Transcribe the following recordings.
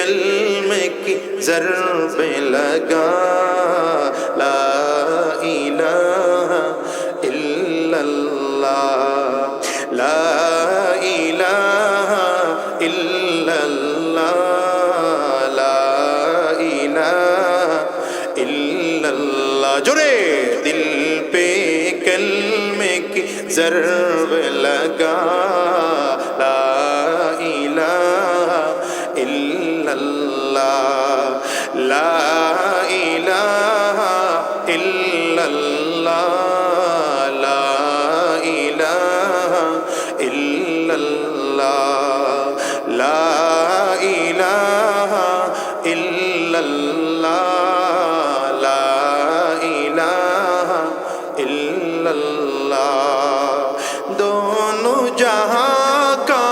कलमे की ज़रब लगा ला इलाहा इल्लल्लाह ला इलाहा इल्लल्लाह ला इलाहा इल्लल्लाह जोरे दिल पे कलमे की ज़रब लगा ला इलाहा इल्लल्लाह ला इलाहा इल्लल्लाह ला इलाहा इल्लल्लाह ला इलाहा इल्लल्लाह ला इलाहा इल्लल्लाह दोनों जहां का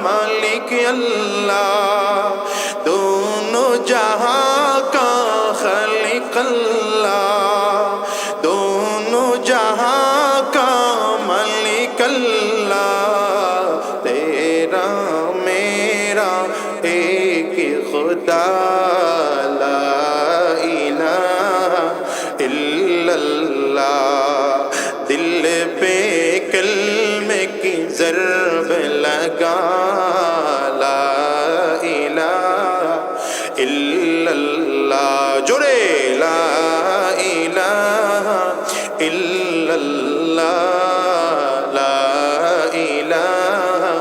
मालिक अल्लाह दोनों जहां का खालिक अल्लाह दोनों जहां का मालिक अल्लाह तेरा मेरा एक खुदा ला इलाहा इल्लल्लाह दिल पे कलमे की ज़रब लगा ला इलाहा इल्लल्लाह जोरे ला इलाहा इल्लल्लाह ला इलाहा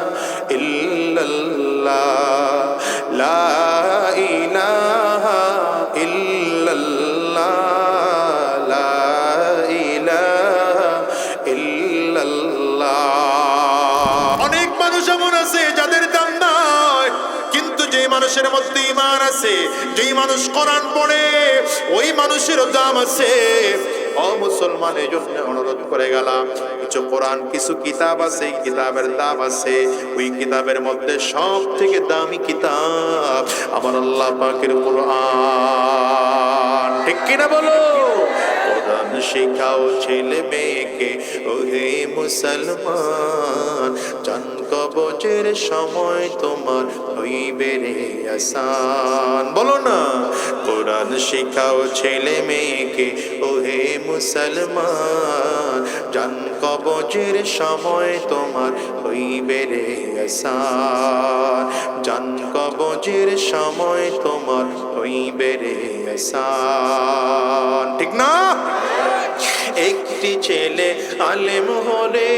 इल्लल्लाह ला इलाहा इल्लल्लाह ला ইলাহা ইল্লাল্লাহ অনেক মানুষ এমন আছে যাদের দাম নাই কিন্তু যে মানুষের মধ্যে ঈমান আছে যেই মানুষ কোরআন পড়ে ওই মানুষের দাম আছে ও মুসলমানের জন্য অনুরোধ করে গেলাম কিছু কোরআন কিছু কিতাব আছে কিতাবের দাম আছে ওই কিতাবের মধ্যে সবথেকে দামি কিতাব আমার আল্লাহ পাকের কোরআন ঠিক কি না বলো কোরআন শেখাও ছেলে মেয়েকে ওহে মুসলমান জান কবজের সময় তোমার হইবে রে আসান বলো না কোরআন শেখাও ছেলে মেয়েকে ওহে মুসলমান জান কবজের সময় তোমার হইবে রে আসান জান কবজের সময় তোমার হইবে রে আসান ঠিক না একটি ছেলে আলেম হলে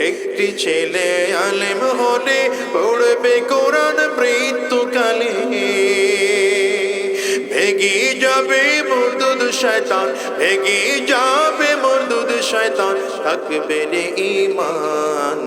একটি ছেলে আলেম হলে পড়বে কোরআন মৃত্যুকালে ভেগে যাবে মরদুদ শয়তান ভেগে যাবে মরদুদ শয়তান থাকবে রে ঈমান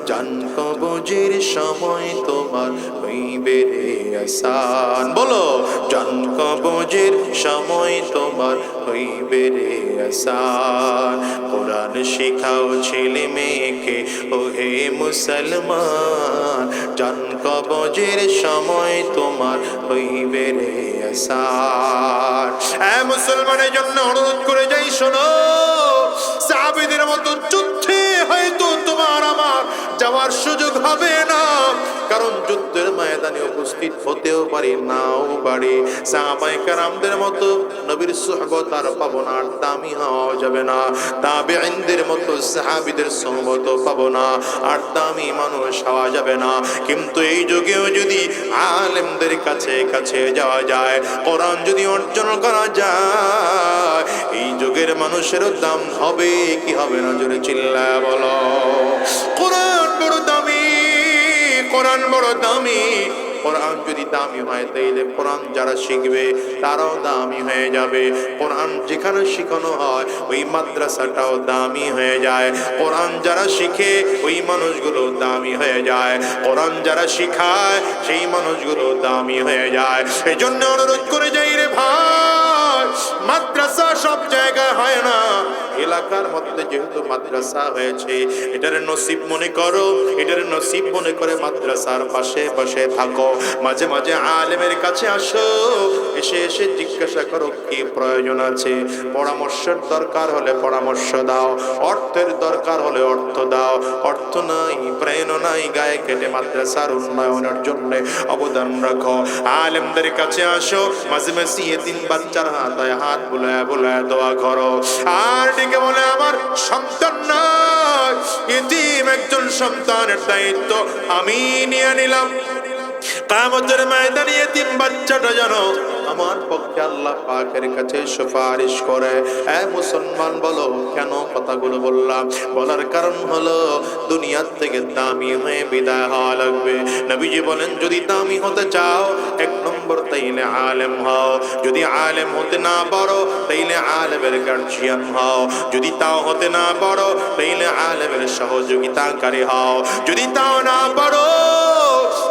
জান কবজের সময় তোমার হইবে রে আসান বলো জান কবজের সময় তোমার হইবে রে আসান কোরআন শেখাও ছেলে মেয়েকে ওহে মুসলমান জান কবজের সময় তোমার হইবে রে আসান এ মুসলমানের জন্য অনুরোধ করে যাই শোনো সাহাবীদের মতো যুদ্ধে হয়তো তোমার আমার যাওয়ার সুযোগ হবে না কারণ যুদ্ধের ময়দানে উপস্থিত হতেও পারি নাও পারি সাহাবায়ে কেরামদের মতো নবীর সুহবত আর পাবো না দামি হওয়া যাবে না তাবেঈনদের মতো সাহাবীদের সুহবত পাবো না আর দামি মানুষ হওয়া যাবে না কিন্তু এই যুগেও যদি আলেমদের কাছে কাছে যাওয়া যায় কোরআন যদি অর্জন করা যায় এই যুগের মানুষেরও দাম হবে কি হবে না জোরে চিল্লায়া বলো কোরআন বড় দামি কোরআন বড় দামি কোরআন যদি দামি হয় তাইলে কোরআন যারা শিখবে তারাও দামি হয়ে যাবে কোরআন যেখানে শেখানো হয় ওই মাদ্রাসাটাও দামি হয়ে যায় কোরআন যারা শিখে ওই মানুষগুলো দামি হয়ে যায় কোরআন যারা শিখায় সেই মানুষগুলো দামি হয়ে যায় এই জন্য অনুরোধ করে যাই রে ভাই মাদ্রাসা সব জায়গায় হয় না এলাকার মধ্যে যেহেতু মাদ্রাসা হয়েছে, এটার নসিব মনে করো, এটার নসিব মনে করে মাদ্রাসার পাশে পাশে থাকো। মাঝে মাঝে আলেমের কাছে আসো, এসে এসে জিজ্ঞাসা করো কি প্রয়োজন আছে, পরামর্শের দরকার হলে পরামর্শ দাও, অর্থের দরকার হলে অর্থ দাও। অর্থ নাই, ব্রেন নাই, গায়ে কেটে মাদ্রাসার উন্নয়নের জন্য অবদান রাখো। আলেমদের কাছে আসো, মাঝে মাঝে এতিম বাচ্চার হাতায় হাত বুলায় বুলায় দোয়া করো। আর ডেকে বলে আমার সন্তান নাই, এতিম একজন সন্তানের দায়িত্ব আমি নিয়ে নিলাম। কিয়ামতের ময়দানে এতিম বাচ্চাটা জানো আমার পক্ষে আল্লাহ পাকের কাছে সুপারিশ করে। এ মুসলমান বলো কেন কথাগুলো বললাম? বলার কারণ হলো দুনিয়ার থেকে দামি হয়ে বিদায় হওয়া লাগবে। নবীজি বলেন যদি দামি হতে চাও এক নম্বর তাইলে আলেম হও, যদি আলেম হতে না পারো তাইলে আলেমের গার্জিয়ান হও, যদি তাও হতে না পারো তাইলে আলেমের সহযোগিতাকারী হও, যদি তাও না পারো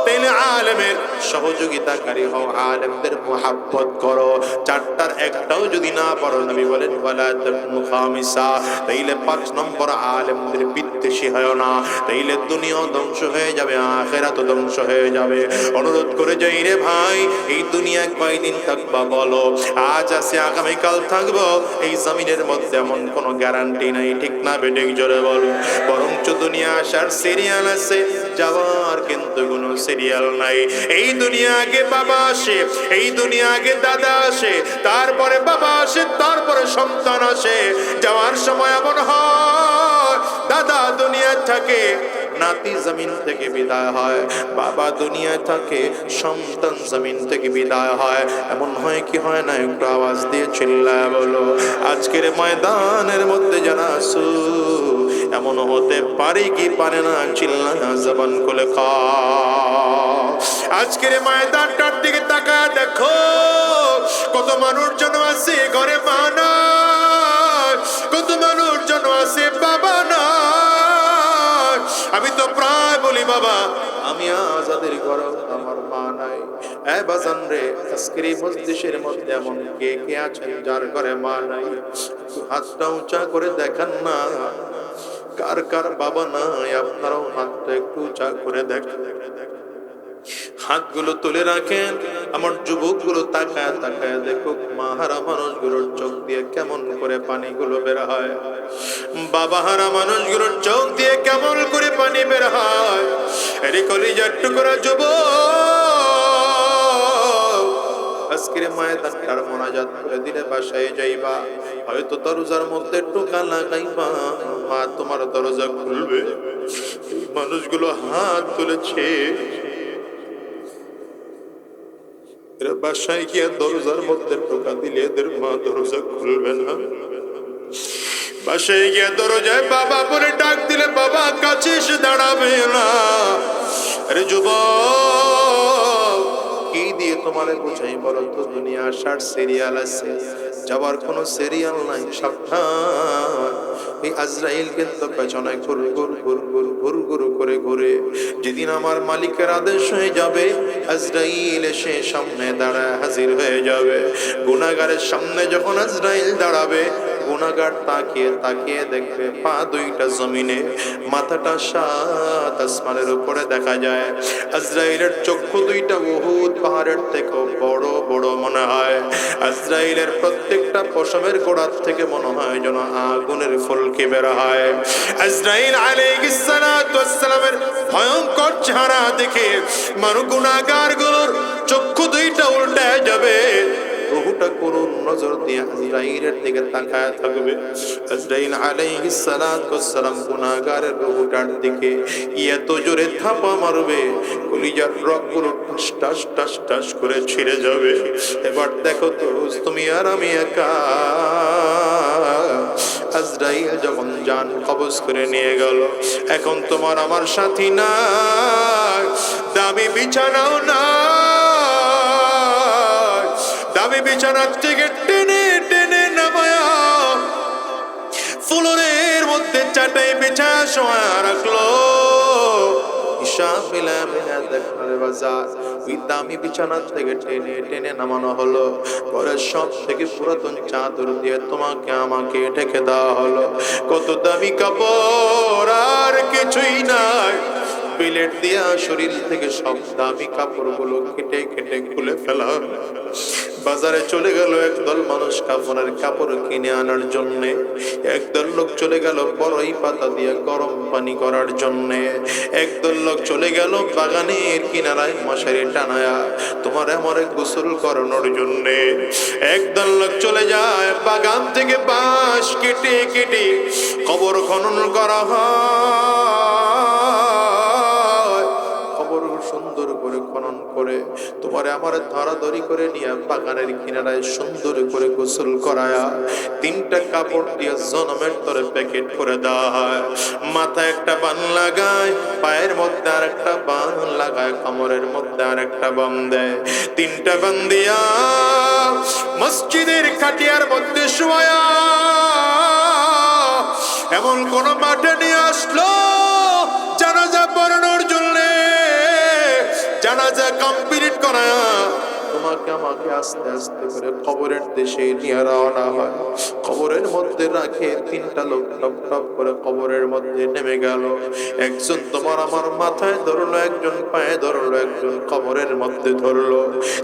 তাইলে আলেমের সহযোগিতাকারী হও, আলেমদের মুহাব্বত করো। চারটার একটাও যদি না পারো নবী বলেন ওয়ালা তাকুনু খামিসা, তাইলে 5 নম্বর আলেমদের বিদ্বেষী হয় না, তাইলে দুনিয়াও ধ্বংস হয়ে যাবে, আখিরাতও ধ্বংস হয়ে যাবে। অনুরোধ করে যাই রে ভাই, এই দুনিয়ায় কয়দিন থাকবা বলো? আজ আছে আগামীকাল থাকবো, এই জমিনের মধ্যে এমন কোনো গ্যারান্টি নাই, ঠিক না বেঠিক জোরে বলো? বরঞ্চ দুনিয়া আসার সিরিয়াল আছে, যাওয়ার কিন্তু কোনো সিরিয়াল নাই। এই দুনিয়া আগে বাবা আসে, এই দুনিয়া আগে দাদা আসে, তারপরে বাবা আসে, তারপরে সন্তান আসে। যাওয়ার সময় এমন হয় দাদা দুনিয়ায় থাকে, নাতি জমিন থেকে বিদায় হয়, বাবা দুনিয়ায় থাকে, সন্তান জমিন থেকে বিদায় হয়। এমন হয় কি হয় না? একটু আওয়াজ দিয়ে চিল্লায় বলো। আজকের ময়দানের মধ্যে যারা আসু এমন হতে পারে কি পারে না? চিল্লায় জবান খুলে খাও। আজকের ময়দানটার দিকে তাকায় দেখো, কত মানুষজন আছে ঘরে মা নাই, কত মানুষজন আছে বাবা নাই। আমি তো প্রায় বলি বাবা আমি আজাদের ঘরে আমার মা নাই। এ বাজান রে, আজকের এই মজলিসের মধ্যে এমন কে কে আছেন যার ঘরে মা নাই? হাতটা উঁচা করে দেখান না, কার কার বাবা নাই আপনারাও হাতটা একটু উঁচা করে দেখেন। হাতগুলো তুলে রাখেন। আমার যুবকগুলো তাকায় তাকায় দেখো মাহারা মানুষগুলোর চোখ দিয়ে কেমন করে পানিগুলো বের হয়, বাবাহারা মানুষগুলোর চোখ দিয়ে কেমন করে পানি বের হয়। এরে কলিজার টুকরা যুবক, আজকের ময়দানটার মোনাজাত করে দিলে বাসায় যাইবা, হয়তো দরজার মধ্যে টোকা লাগাইবা, মা তোমার দরজা খুলবে। মানুষগুলো হাত তুলেছে, এরা বাসায় গিয়ে দরজার মধ্যে টোকা দিলে এদের মা দরজা খুলবে না। বাসায় গিয়ে দরজায় বাবা বলে ডাক দিলে বাবা কাছে এসে দাঁড়াবে না। আরে যুবক, কি দিয়ে তোমারে বুঝাই বলো তো? দুনিয়া আসার সিরিয়াল আছে, যাওয়ার কোনো সিরিয়াল নাই। সাবধান, এই আজরাইল কিন্তু পেছনে ঘুর ঘুর ঘুর ঘুর ঘুর ঘুর করে ঘুরে। যেদিন আমার মালিকের আদেশ হয়ে যাবে, আজরাইল এসে সামনে দাঁড়ায় হাজির হয়ে যাবে। গুনাহগারের সামনে যখন আজরাইল দাঁড়াবে, গুনাহগার তাকিয়ে তাকিয়ে দেখবে পা দুইটা জমিনে, মাথাটা সাত আসমানের উপরে দেখা যায়। আজরাইলের চক্ষু দুইটা উহুদ পাহাড়ের থেকেও বড় বড় মনে হয়। আজরাইলের প্রত্যেকটা পশমের গোড়ার থেকে মনে হয় যেন আগুনের ফুলকি বের হয়। আজরাইল আলাইহিস সালাতু ওয়াস সালামের ভয়ঙ্কর চেহারা দেখে মানুষ গুনাহগারগুলোর চক্ষু দুইটা উল্টে যাবে। রূহটা করুণ নজর দিয়ে আজরাইলের দিকে তাকায় থাকবে। আজরাইল আলাইহিস সালাতু ওয়াস সালাম গুনাহগারের রূহটার দিকে এত জোরে থাপা মারবে, কলিজার রগগুলো টাস টাস টাস টাস করে ছিঁড়ে যাবে। এবার দেখো তো তুমি আর আমি একা। আজরাইল যখন জান কবজ করে নিয়ে গেল, এখন তোমার আমার সাথী নাই, দামি বিছানাও না, দামি বিছানার থেকে টেনে টেনে নামায়া ফ্লোরের মধ্যে চাটাই বিছা শোয়া রাখলো। শামিলা মিনা দাখাল বাজার। ওই দামি বিছানা থেকে টেনে টেনে নামানো হলো। পরে সব থেকে পুরাতন চাদর দিয়ে তোমাকে আমাকে ঢেকে দেওয়া হলো। কত দামি কাপড়, আর কিছুই নাই। বিলেট দিয়া শরীর থেকে সব দামি কাপড়গুলো কেটে কেটে খুলে ফেলা হলো। বাজারে চলে গেল একদল মানুষ কাপড়ের কাপড় কিনে আনার জন্য। একদল লোক চলে গেল বড়ই পাতা দিয়ে গরম পানি করার জন্য। একদল লোক চলে গেল বাগানের কিনারায় মশারি টানায়া তোমার আমার গোসল করানোর জন্য। একদল লোক চলে যায় বাগান থেকে বাঁশ কেটে কেটে কবর খনন করা হয়। কবর সুন্দর করে খনন করে তোমারে আমার ধরাধরি করে নিয়ে বাগানের কিনারায় সুন্দর করে গোসল করায়া 3টা কাপড় দিয়ে জনমের তরে প্যাকেট করে দেওয়া হয়। মাথায় একটা বান লাগায়, পায়ের মধ্যে আর একটা বান লাগায়, কোমরের মধ্যে আর একটা বান দেয়। 3টা বান দিয়া মসজিদের খাটিয়ার মধ্যে শোয়া এমন কোন মাঠে নিয়ে আসলো জানাজা পড়ানোর জন্য। জানাজা কমপ্লিট করা তোমাকে আমাকে আস্তে আস্তে করে কবরের দেশে নিয়ে রওনা হয়। কবরের মধ্যে রাখে 3টা লোক টপ টপ করে কবরের মধ্যে নেমে গেল। একজন তোমার আমার মাথায় ধরলো, একজন পায়ে ধরলো, একজন কবরের মধ্যে ধরলো।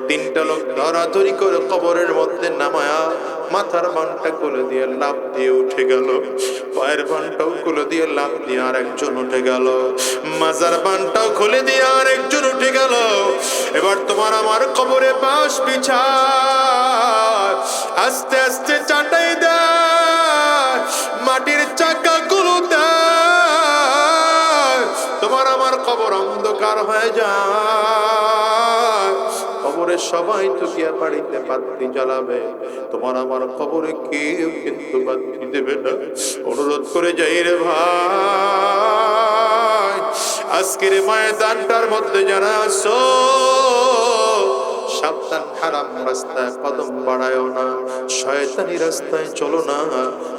3টা লোক ধরাধরি করে কবরের মধ্যে নামায়া মাথার বানটা খুলে দিয়ে লাফ দিয়ে উঠে গেল। পায়ের বানটাও খুলে দিয়ে লাফ দিয়ে আর একজন উঠে গেল। মাজার বানটাও খুলে দিয়ে আর একজন উঠে গেল। এবার তোমার আমার কবরে বাঁশ বিছায় আস্তে আস্তে চাটাই দেয়, মাটির চাকা গুলো দেয়। তোমার আমার কবর অন্ধকার হয়ে যায়। কবরে সবাই তো গিয়া বাড়িতে বাতি জ্বালাবে, তোমার আমার কবরে কেউ কিন্তু বাতি দেবে না। অনুরোধ করে যাই রে ভাই, আজকের ময়দানটার মধ্যে যারা আছো সাবধান, হারাম রাস্তায় কদম বাড়ায়ও না, শয়তানি রাস্তায় চলো না,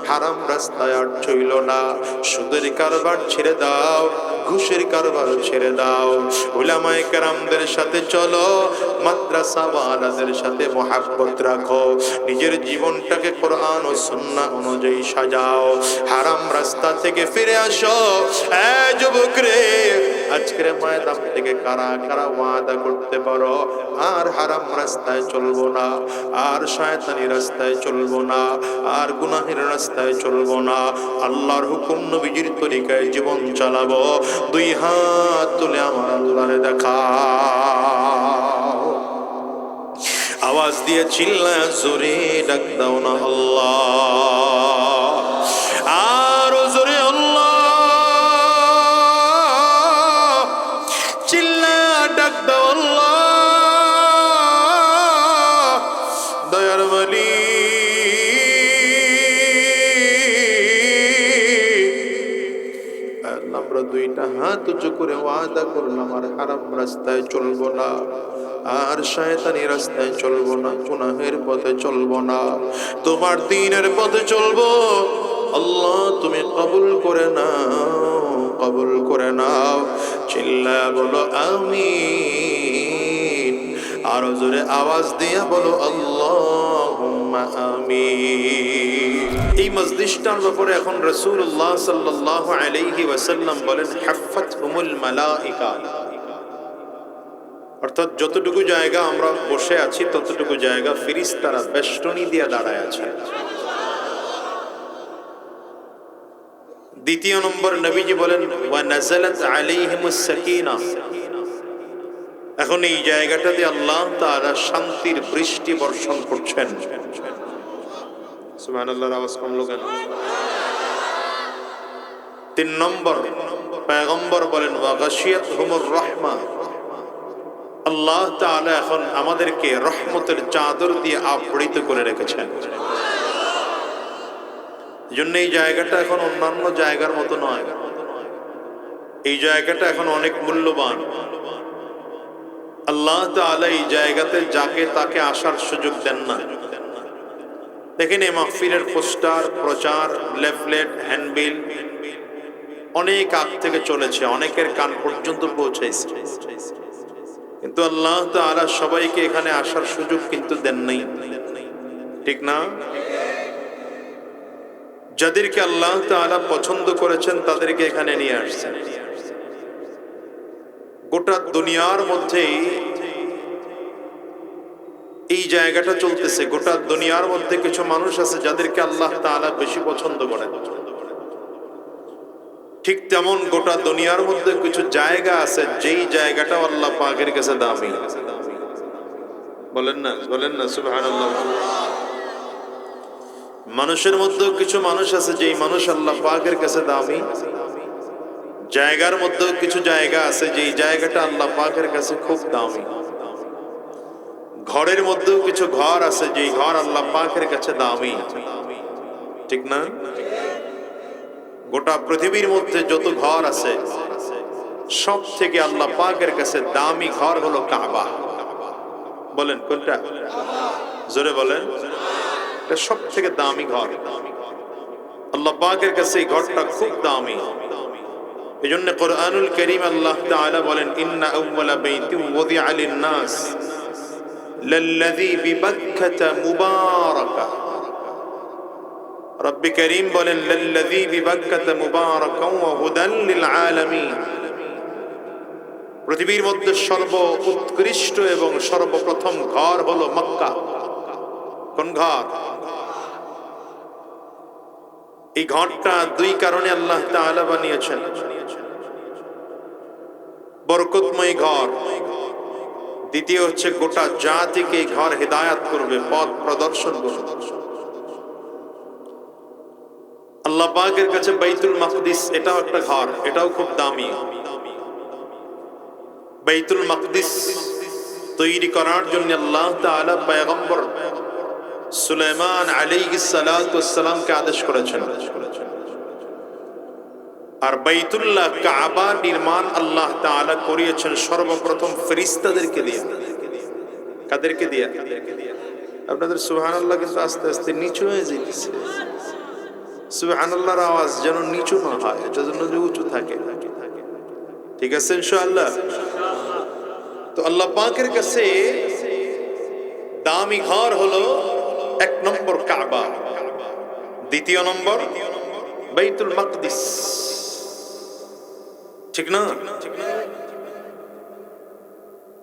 হারাম রাস্তায় আর চইল না। সুদের কারবার ছেড়ে দাও, ঘুষের কারবার ছেড়ে দাও। উলামায়ে কেরামদের সাথে চলো, মাদ্রাসা ওয়ালাদের সাথে মহব্বত রাখো। নিজের জীবনটাকে কোরআন ও সুন্নাহ অনুযায়ী সাজাও। হারাম রাস্তা থেকে ফিরে আসো। এ যুবক রে, আজকের ময়দান থেকে কারা কারা ওয়াদা করতে পারো আর হারাম রাস্তায় চলবো না, আর শয়তানি রাস্তায় চলবো না, আর গুনাহের রাস্তায় চলবো না, আল্লাহর হুকুম নবীজির তরিকায় জীবন চালাবো? 2 হাত তুলে আমার আল্লাহরে দেখাও। আওয়াজ দিয়ে চিল্লায় জোরে ডাক দাও না আল্লাহ, আর জোরে আল্লাহ চিল্লা ডাক দাও আল্লাহ। দয়ার মালিক, আমরা 2টা হাত উঁচু করে ওয়াদা করলাম আর হারাম রাস্তায় চলবো না, আর শয়তানি রাস্তায় চলবো না, গুনাহের পথে চলবো না, তোমার দ্বীনের পথে চলবো। আল্লাহ তুমি কবুল করে নাও, কবুল করে নাও। চিল্লায়া বলো আমিন, আরো জোরে আওয়াজ দিয়ে বলো আল্লাহুম্মা আমিন। এই মজলিসটার ব্যাপারে এখন রাসূলুল্লাহ সাল্লাল্লাহু আলাইহি ওয়াসাল্লাম বলেন হাফফাতহুমুল মালাইকা, অর্থাৎ যতটুকু জায়গা আমরা বসে আছি ততটুকু জায়গা ফেরেশতারা বেষ্টনী দিয়ে দাঁড়ায় আছে। 2 নম্বর নবীজি বলেন ওয়া নাযালাত আলাইহিমুস সাকিনা, এখন এই জায়গাটাতে আল্লাহ তাআলা শান্তির বৃষ্টি বর্ষণ করছেন। সুবহানাল্লাহর আওয়াজ কমলো কেন? 3 নম্বর পয়গম্বর বলেন ওয়া গাশিয়াতহুমুর রাহমা, আল্লাহ তাআলা এখন আমাদেরকে রহমতের চাদর দিয়ে আবৃত করে রেখেছেন। এজন্য এই জায়গাটা এখন অন্যান্য জায়গার মতো নয়, এই জায়গাটা এখন অনেক মূল্যবান। আল্লাহ তাআলা এই জায়গাতে যাকে তাকে আসার সুযোগ দেন না। দেখেন এই মাহফিলের পোস্টার, প্রচার, লিফলেট, হ্যান্ডবিল অনেক আগ থেকে চলেছে, অনেকের কান পর্যন্ত পৌঁছাইছে, কিন্তু আল্লাহ তাআলা সবাইকে এখানে আসার সুযোগ কিন্তু দেন নাই, ঠিক না? যাদেরকে আল্লাহ তাআলা পছন্দ করেছেন তাদেরকে এখানে নিয়ে আসছেন। গোটা দুনিয়ার মধ্যেই এই জায়গাটা চলতেছে, গোটা দুনিয়ার মধ্যে কিছু মানুষ আছে যাদেরকে আল্লাহ তাআলা বেশি পছন্দ করেন। ঠিক তেমন গোটা দুনিয়ার মধ্যে কিছু জায়গা আছে যেই জায়গাটা আল্লাহ পাকের কাছে দামি। বলেন না সুবহানাল্লাহ। মানুষের মধ্যে কিছু মানুষ আছে যেই মানুষ আল্লাহ পাকের কাছে দামি। জায়গার মধ্যে কিছু জায়গা আছে যেই জায়গাটা আল্লাহ পাকের কাছে খুব দামি। ঘরের মধ্যেও কিছু ঘর আছে যেই ঘর আল্লাহ পাকের কাছে দামি, ঠিক না? গোটা পৃথিবীর মধ্যে যত ঘর আছে সব থেকে আল্লাহ পাকের কাছে দামি ঘর হলো কাবা। বলেন কোনটা? জোরে বলেন। এটা সব থেকে দামি ঘর, আল্লাহ পাকের কাছে এই ঘরটা খুব দামি। এজন্য কোরআনুল কারীম আল্লাহ তাআলা বলেন, ইন্না আউওয়ালা বাইতিন ওয়াদিআ লিন-নাস লাল্লাযী বিবাক্কাতা মুবারাকা। রব্বি করিম বলেন, লাল্লাযী বিবাক্কাতা মুবারাকান ওয়া হুদান লিল আলামিন। পৃথিবীর মধ্যে সর্বোৎকৃষ্ট এবং সর্বপ্রথম ঘর হলো মক্কা। কোন ঘর? এই ঘরটা দুই কারণে আল্লাহ তাআলা বানিয়েছেন। বরকতময় ঘর, দ্বিতীয় হচ্ছে গোটা জাতিকে এই ঘর হিদায়াত করবে, পথ প্রদর্শন করবে। আল্লাহ পাকের কাছে বাইতুল মাকদিস এটাও একটা ঘর, এটাও খুব দামি। বাইতুল মাকদিস তৈরি করার জন্য আল্লাহ তাআলা পয়গম্বর সুলাইমান আলাইহিস সালাতু ওয়াস সালামকে আদেশ করেছেন। আর বাইতুল্লাহ কাবা নির্মাণ আল্লাহ তাআলা করিয়েছেন সর্বপ্রথম ফেরেশতাদেরকে দিয়ে। কাদেরকে দিয়ে? আপনাদের সুবহানাল্লাহ কিন্তু আস্তে আস্তে নিচু হয়ে যাচ্ছে। সুবহানাল্লাহর আওয়াজ যেন নিচু না হয়, এটার জন্য যে উঁচু থাকে, ঠিক আছে ইনশাআল্লাহ। তো আল্লাহ পাকের কাছে দামি ঘর হলো এক নম্বর কাবা, দ্বিতীয় নম্বর বাইতুল মাকদিস, ঠিক না?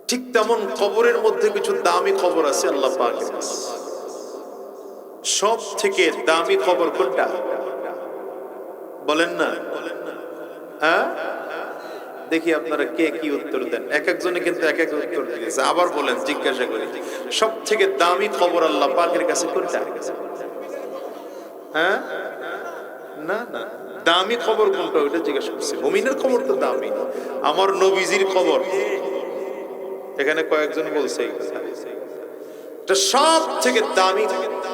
ঠিক তেমন কবরের মধ্যে কিছু দামি কবর আছে আল্লাহ পাকের কাছে। সব থেকে দামি কবর কোনটা? বলেন না। হ্যাঁ, দেখি আপনারা কে কি উত্তর দেন। এক একজনে কিন্তু এক এক উত্তর দিয়েছে। আবার বলেন, জিজ্ঞাসা করি, সব থেকে দামি কবর আল্লাহ পাকের কাছে কোনটা? হ্যাঁ, না না, দামি কবর কোনটা ওইটা জিজ্ঞাসা করছি। মুমিনের কবর তো দামি, আমার নবীজির কবর। এখানে কয়েকজন বলছে এটা সব থেকে দামি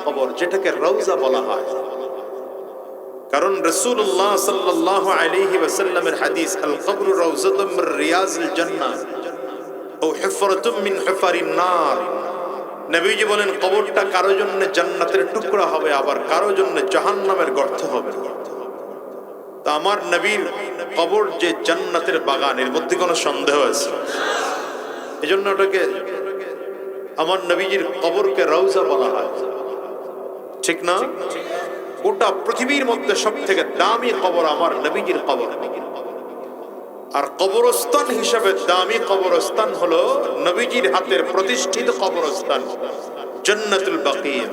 কবর, যেটাকে রওজা বলা হয়। কারণ রাসূলুল্লাহ সাল্লাল্লাহু আলাইহি ওয়াসাল্লামের হাদিস, আল কবরু রাওযাতুম মির রিয়াজিল জান্নাহ ও হুফরাতুম মিন হুফারিন নার। নবীজি বলেন, কবরটা কারো জন্য জান্নাতের টুকরা হবে, আবার কারো জন্য জাহান্নামের গর্ত হবে। তো আমার নবীর কবর যে জান্নাতের বাগান, এর মধ্যে কোনো সন্দেহ আছে? এজন্য ওটাকে, আমার নবীজির কবরকে রওজা বলা হয়, ঠিক না? গোটা পৃথিবীর মধ্যে সব থেকে দামি কবর আমার নবীজির কবর। আর কবরস্থান হিসাবে দামি কবরস্থান হলো নবীজির হাতের প্রতিষ্ঠিত কবরস্থান জান্নাতুল বাকিয়া,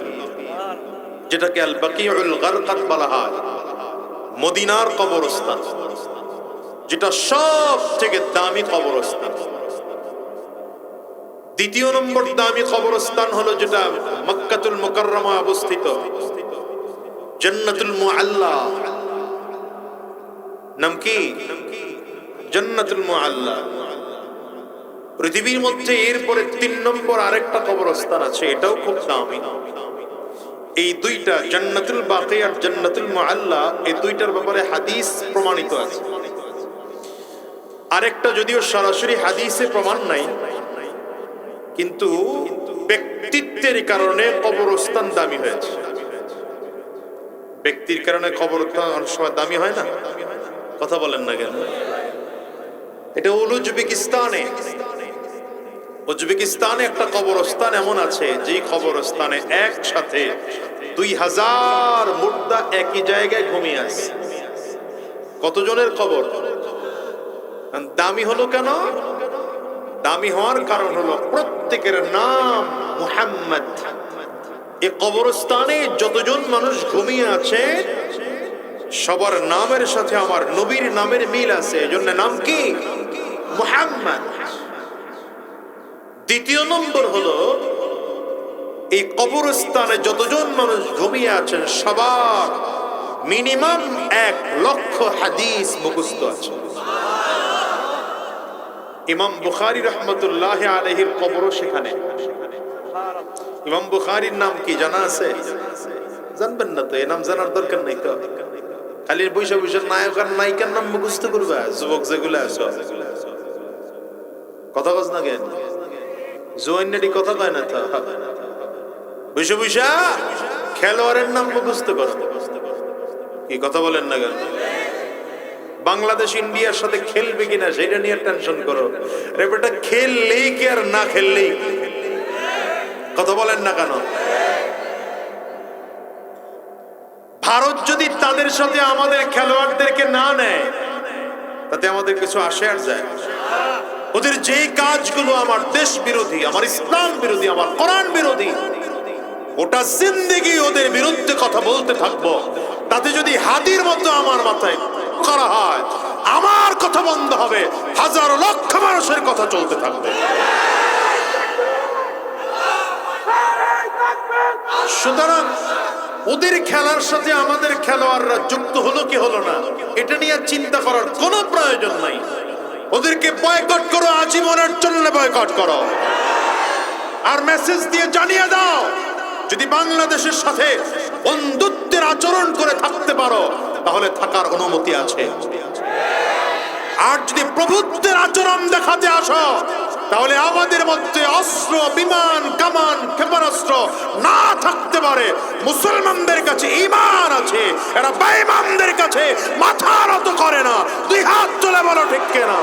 যেটাকে আল বাকিউল গারকাত বলা হয়। মদিনার কবরস্থান, যেটা সব থেকে দামি কবরস্থান। দ্বিতীয় নম্বর দামি কবরস্থান হলো যেটা মক্কাতুল মুকাররমা অবস্থিত, জান্নাতুল মুআল্লা। নাম কি? জান্নাতুল মুআল্লা। পৃথিবীর মধ্যে এরপরে 3 নম্বর আরেকটা কবরস্থান আছে, এটাও খুব দামি। এই দুইটা, জান্নাতুল বাকি আর জান্নাতুল মুআল্লা, এই দুইটার ব্যাপারে হাদিস প্রমাণিত আছে। আরেকটা যদিও সরাসরি হাদিসে প্রমাণ নাই, কিন্তু ব্যক্তিত্বের কারণে কবরস্থান দামি হয়েছে। ব্যক্তির কারণে কবরস্থান অনেক সময় দামি হয় না? কথা বলেন না কেন? এটা উজবেকিস্তানে একটা কবরস্থান এমন আছে যেই কবরস্থানে একসাথে 2000 মুর্দা একই জায়গায় ঘুমিয়ে আছে। কতজনের কবর? দামি হলো কেন? দামি হওয়ার কারণ হলো প্রত্যেকের নাম মুহাম্মদ। এই কবরস্থানে যতজন মানুষ ঘুমিয়ে আছে সবার নামের সাথে আমার নবীর নামের মিল আছে, এজন্য নাম কি? মুহাম্মদ। দ্বিতীয় নম্বর হলো এই কবরস্থানে যতজন মানুষ ঘুমিয়ে আছেন সবার মিনিমাম 1 লক্ষ হাদিস মুখস্থ আছে। ইমাম বুখারী রাহমাতুল্লাহ আলাইহির কবরও সেখানে। ইমাম বুখারীর নাম কি জানা আছে? জানবেন না তো, এই নাম জানার দরকার নাই তো। খালি বৈশা বৈশা নায়ক আর নায়িকার নাম মুখস্থ করবে যুবক যেগুলো আছো। কথা বল না কেন? জোয়ান্নাটি কথা কয় না তো। বৈশা বৈশা খেলোয়াড়ের নাম মুখস্থ করো। কি কথা বলেন না কেন? বাংলাদেশ ইন্ডিয়ার সাথে খেলবে কিনা সেটা নিয়ে টেনশন করো। রে বেটা, খেললেই কি আর না খেললেই? কথা বলেন না কেন? ভারত যদি তাদের সাথে আমাদের খেলোয়াড়দেরকে না নেয় তাতে আমাদের কিছু আসে আর যায়? ওদের যে কাজগুলো আমার দেশ বিরোধী, আমার ইসলাম বিরোধী, আমার কোরআন বিরোধী, ওটা জিন্দেগি ওদের বিরুদ্ধে কথা বলতে থাকবো। তাতে যদি হাদির মতো আমার মাথায় করা হয়, আমার কথা বন্ধ হবে, হাজার লক্ষ মানুষের কথা চলতে থাকবে। সুতরাং ওদের খেলার সাথে আমাদের খেলোয়াড়রা যুক্ত হলো কি হলো না, এটা নিয়ে চিন্তা করার কোনো প্রয়োজন নাই। ওদেরকে বয়কট করো, আজীবনের জন্য বয়কট করো, আর মেসেজ দিয়ে জানিয়ে দাও যদি বাংলাদেশের সাথে বন্ধুত্বের আচরণ করে থাকতে পারো তাহলে থাকার অনুমতি আছে। আর যদি প্রভুত্বের আচরণ দেখাতে আসো তাহলে আমাদের মধ্যে অস্ত্র, বিমান, কামান, ক্ষেপণাস্ত্র না থাকতে পারে। মুসলমানদের কাছে ঈমান আছে, এরা বেঈমানদের কাছে মাথা নত করে না। 2 হাত তুলে বলো ঠিক কিনা?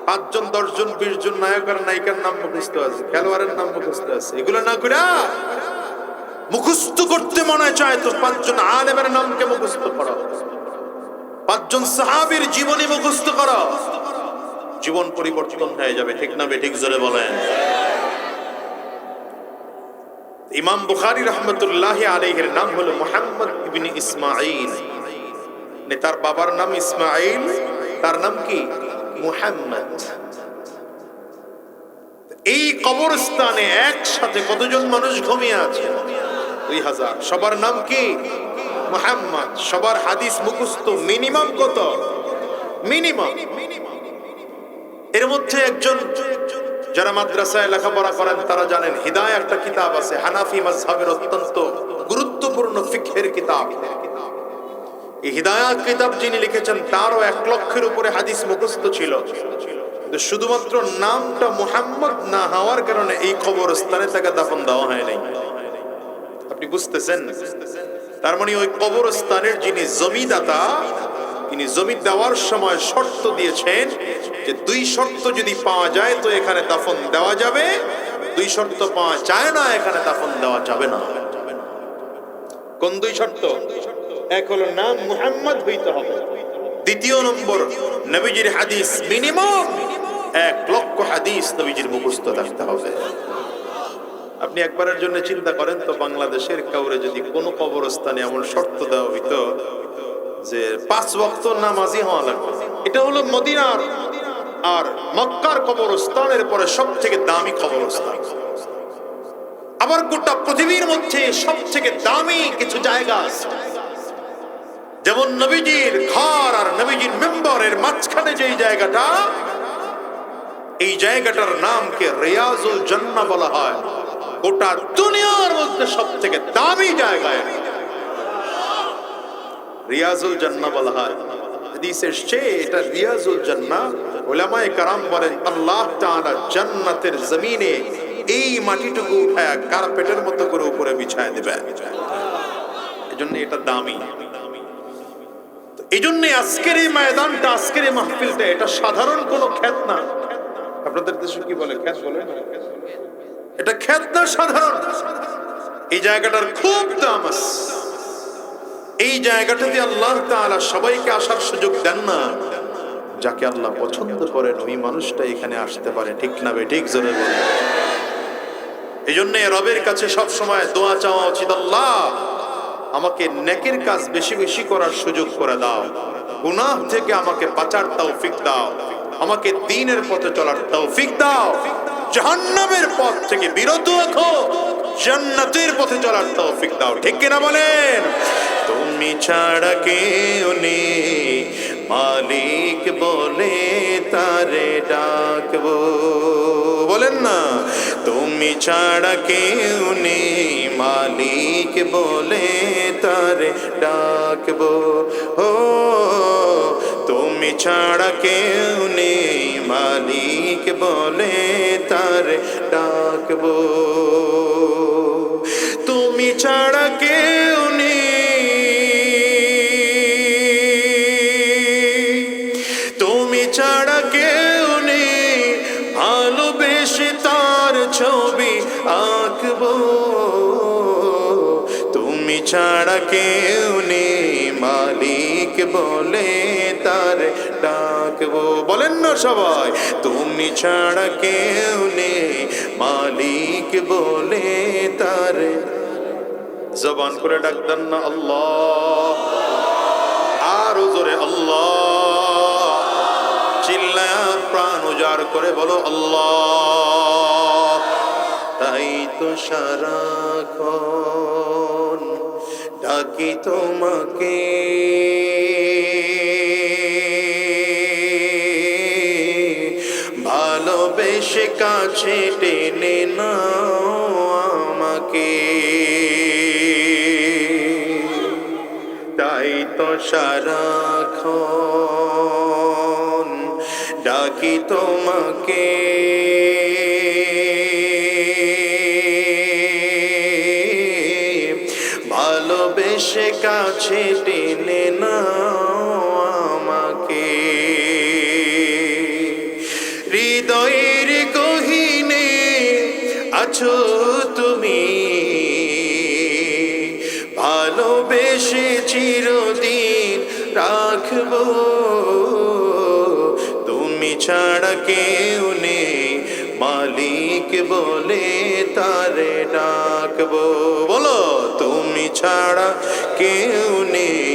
5 জন 10 জন 20 জন নায়ক আর নায়িকার নাম মুখস্থ আছে, খেলোয়াড়ের নাম মুখস্থ আছে। এগুলো না করে মুখস্থ করতে মনে চায় তো 5 জন আলেমের নামকে মুখস্থ করো, 5 জন সাহাবীর জীবনী মুখস্থ করো, জীবন পরিবর্তন হয়ে যাবে। ঠিক না বে ঠিক? জোরে বলেন। ইমাম বুখারী রাহমাতুল্লাহি আলাইহির নাম হলো মুহাম্মদ ইবনে ইসমাঈল। তার বাবার নাম ইসমাঈল, তার নাম কি? মুহাম্মদ। এই কবরস্থানে একসাথে কতজন মানুষ ঘুমিয়ে আছে? 2000। সবার নাম কি? মুহাম্মদ। সবার হাদিস মুখস্থ মিনিমাম কত? মিনিমাম। এর মধ্যে একজন, যারা মাদ্রাসায় লেখাপড়া করেন তারা জানেন, হিদায়া একটা কিতাব আছে, হানাফি মাযহাবের অত্যন্ত গুরুত্বপূর্ণ ফিকহের কিতাব। এই হিদায়া কিতাব যিনি লিখেছেন তারও 1 লক্ষের উপরে হাদিস মুখস্থ ছিল, কিন্তু শুধুমাত্র নামটা মুহাম্মদ না হওয়ার কারণে এই কবরস্থানে তাকে দাফন দেওয়া হয় নাই। আপনি বুঝতেছেন? তার মানে ওই কবরস্থানের যিনি জমিদাতা, তিনি জমি দেওয়ার সময় শর্ত দিয়েছেন যে 2 শর্ত যদি পাওয়া যায় তো এখানে দাফন দেওয়া যাবে, 2 শর্ত পাওয়া যায় না এখানে দাফন দেওয়া যাবে না। কোন 2 শর্ত? এক হলো নাম মুহাম্মদ হইতে হবে, দ্বিতীয় নম্বর নবীজির হাদিস মিনিমাম 1 লক্ষ হাদিস নবীজির মুখস্থ থাকতে হবে। আপনি একবারের জন্য চিন্তা করেন তো, বাংলাদেশের কাউরে যদি কোনো কবরস্থানে এমন শর্ত দেওয়া হইতো যে 5 ওয়াক্ত নামাজি হওয়া লাগবে, এটা হলো মদিনার আর মক্কার কবরস্থানের পরে সবথেকে দামি কবরস্থান। আবার গোটা পৃথিবীর মধ্যে সবথেকে দামি কিছু জায়গা আছে, যেমন নবীজির ঘর আর নবীজির মিম্বরের মাঝখানে যেই জায়গাটা, এই জায়গাটার নামকে রিয়াজুল জান্নাহ বলা হয়। গোটা দুনিয়ার মধ্যে সবথেকে দামি জায়গায় রিয়াজুল জান্নাহ বলা হয়। হাদিসে এসেছে এটা রিয়াজুল জান্নাহ। উলামায়ে কেরাম বলেন আল্লাহ তাআলা জান্নাতের জমিনে এই মাটিটুকু উঠায় কার্পেটের মতো করে উপরে বিছায় দিবেন, এজন্য এটা দামি। এই জন্যে আজকের এই ময়দানটা, আজকের এই মাহফিলটা, এটা সাধারণ কোনো ক্ষেত না। আপনাদের দেশে কি বলে, ক্ষেত বলে? এটা ক্ষেত না, সাধারণ। এই জায়গাটার খুব দাম আছে। এই জায়গাটাতে আল্লাহ তাআলা সবাইকে আসার সুযোগ দেন না। যাকে আল্লাহ পছন্দ করেন ওই মানুষটা এখানে আসতে পারে, ঠিক না বে ঠিক? জোরে বলে। এই জন্য রবের কাছে সব সময় দোয়া চাওয়া উচিত, আল্লাহ আমাকে নেকের কাজ বেশি বেশি করার সুযোগ করে দাও, গুনাহ থেকে আমাকে বাঁচার তৌফিক দাও, আমাকে দ্বীনের পথে চলার তৌফিক দাও, জাহান্নামের পথ থেকে বিরত রাখো, জান্নাতের পথে চলার তৌফিক দাও, ঠিক কিনা বলেন? তুমি ছাড়া কেউ নেই, মালিক বলে তারে ডাকবো, বলেন না? তুমি ছাড়া কেউ নেই, মালিক বলে তারে ডাকবো। ও তুমি ছাড়া কেউ নেই, মালিক বলে তারে ডাকবো। তুমি ছাড়া কেউ নেই, তুমি ছাড়া কেউ নেই, ভালোবেসে তার ছবি আঁকবো। তুমি ছাড়া কেউ নেই, মালিক বলে তার ডাকবো, বলেন না সবাই? তুমি ছাড়া কেউ নেই, মালিক বলে তার। জবান করে ডাকতেন না আল্লাহ? আর জোরে আল্লাহ, চিল্লায়া প্রাণ উজাড় করে বলো আল্লাহ। তাই তো সারাক্ষণ ডাকি তোমাকে, ভালোবেসে কাছে টেনে নাও আমাকে। তাই তো সারাক্ষণ ডাকি তোমাকে, ভালোবেসে কাছে টেনে নাও আমাকে। হৃদয়ের গহীনে আছো তুমি, ভালোবেসে চিরদিন রাখবো। তুমি ছাড়া কেউ নেই, মালিক বলে তারে ডাকবো, বলো? তুমি ছাড়া কেউ নেই,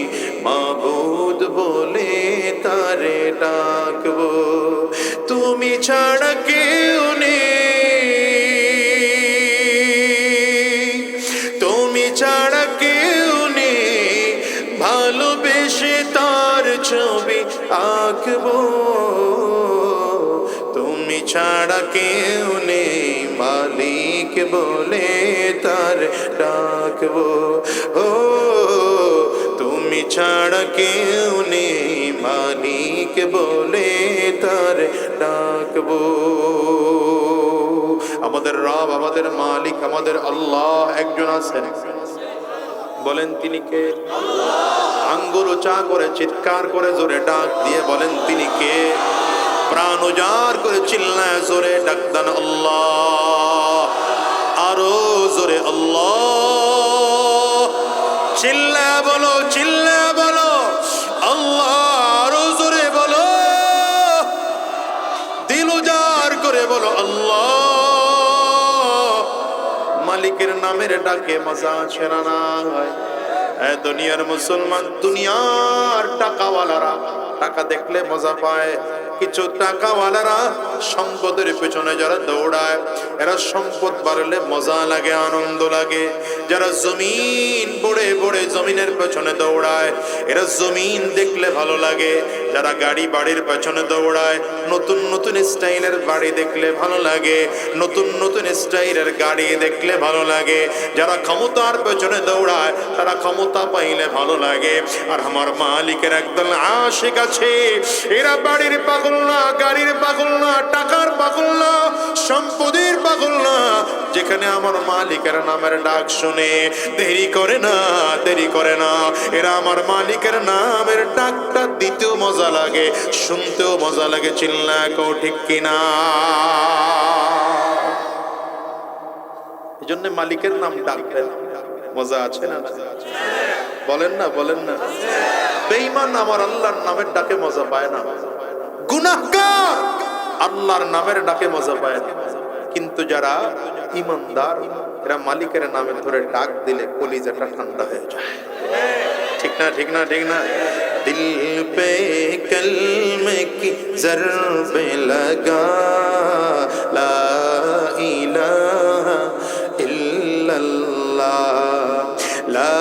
মাবুদ বলে তারে ডাকবো। তুমি ছাড়া কেউ নেই, তুমি ছাড়া কেউ নেই, ভালোবেসে তার ছবি আঁকবো। তুমি ছাড়া কেউ নেই, মালিক বলে তার ডাকবো। ও তুমি ছাড়া কেউ নেই, মালিক বলে তার ডাকবো। আমাদের রব, আমাদের মালিক, আমাদের আল্লাহ একজন আছেন, বলেন তিনি কে? আঙ্গুল উঁচা করে চিৎকার করে জোরে ডাক দিয়ে বলেন তিনি কে? প্রাণ উজাড় করে চিল্লায় জোরে ডাক দেন আল্লাহ। আরো জোরে আল্লাহ, চিল্লায় বলো, চিল্লায় বলো আল্লাহ। আরো জোরে বলো, দিল উজাড় করে বলো আল্লাহ। মালিকের নামের ডাকে মজা আছে না নাই? দুনিয়ার মুসলমান, দুনিয়ার টাকাওয়ালারা টাকা দেখলে মজা পায়। কিছু টাকাওয়ালারা সম্পদের পেছনে যারা দৌড়ায়, এরা সম্পদ বাড়লে মজা লাগে, আনন্দ লাগে। যারা জমিন বড়ে বড়ে জমিনের পেছনে দৌড়ায়, এরা জমিন দেখলে ভালো লাগে। যারা গাড়ি বাড়ির পেছনে দৌড়ায়, নতুন নতুন স্টাইলের বাড়ি দেখলে ভালো লাগে, নতুন নতুন স্টাইলের গাড়ি দেখলে ভালো লাগে। যারা ক্ষমতার পেছনে দৌড়ায়, তারা ক্ষমতা পাইলে ভালো লাগে। আর আমার মালিকের একদল আশিক আছে, আছে। এরা বাড়ির পাগল না, গাড়ির পাগল না, টাকার পাগল না, সম্পদের পাগল না। যেখানে আমার মালিকের নামের ডাক শুনে দেরি করে না, দেরি করে না। এরা আমার মালিকের নামের ডাকটা দিতেও মজা লাগে, শুনতেও মজা লাগে। চিল্লা কও ঠিক কিনা? এই জন্য মালিকের নাম ডাকবেন, মজা আছে না? বলেন না, বলেন না। বেঈমান আমার আল্লাহর নামের ডাকে মজা পায় না, গুনাহগার আল্লাহর নামের ডাকে মজা পায় না। কিন্তু যারা ঈমানদার, এরা মালিকের নামে ধরে ডাক দিলে কলিজাটা ঠান্ডা হয়ে যায়। ঠিক না, ঠিক না, ঠিক না? দিল পে কলমে কি জরবে লাগা, লা ইলাহা ইল্লাল্লাহ, লা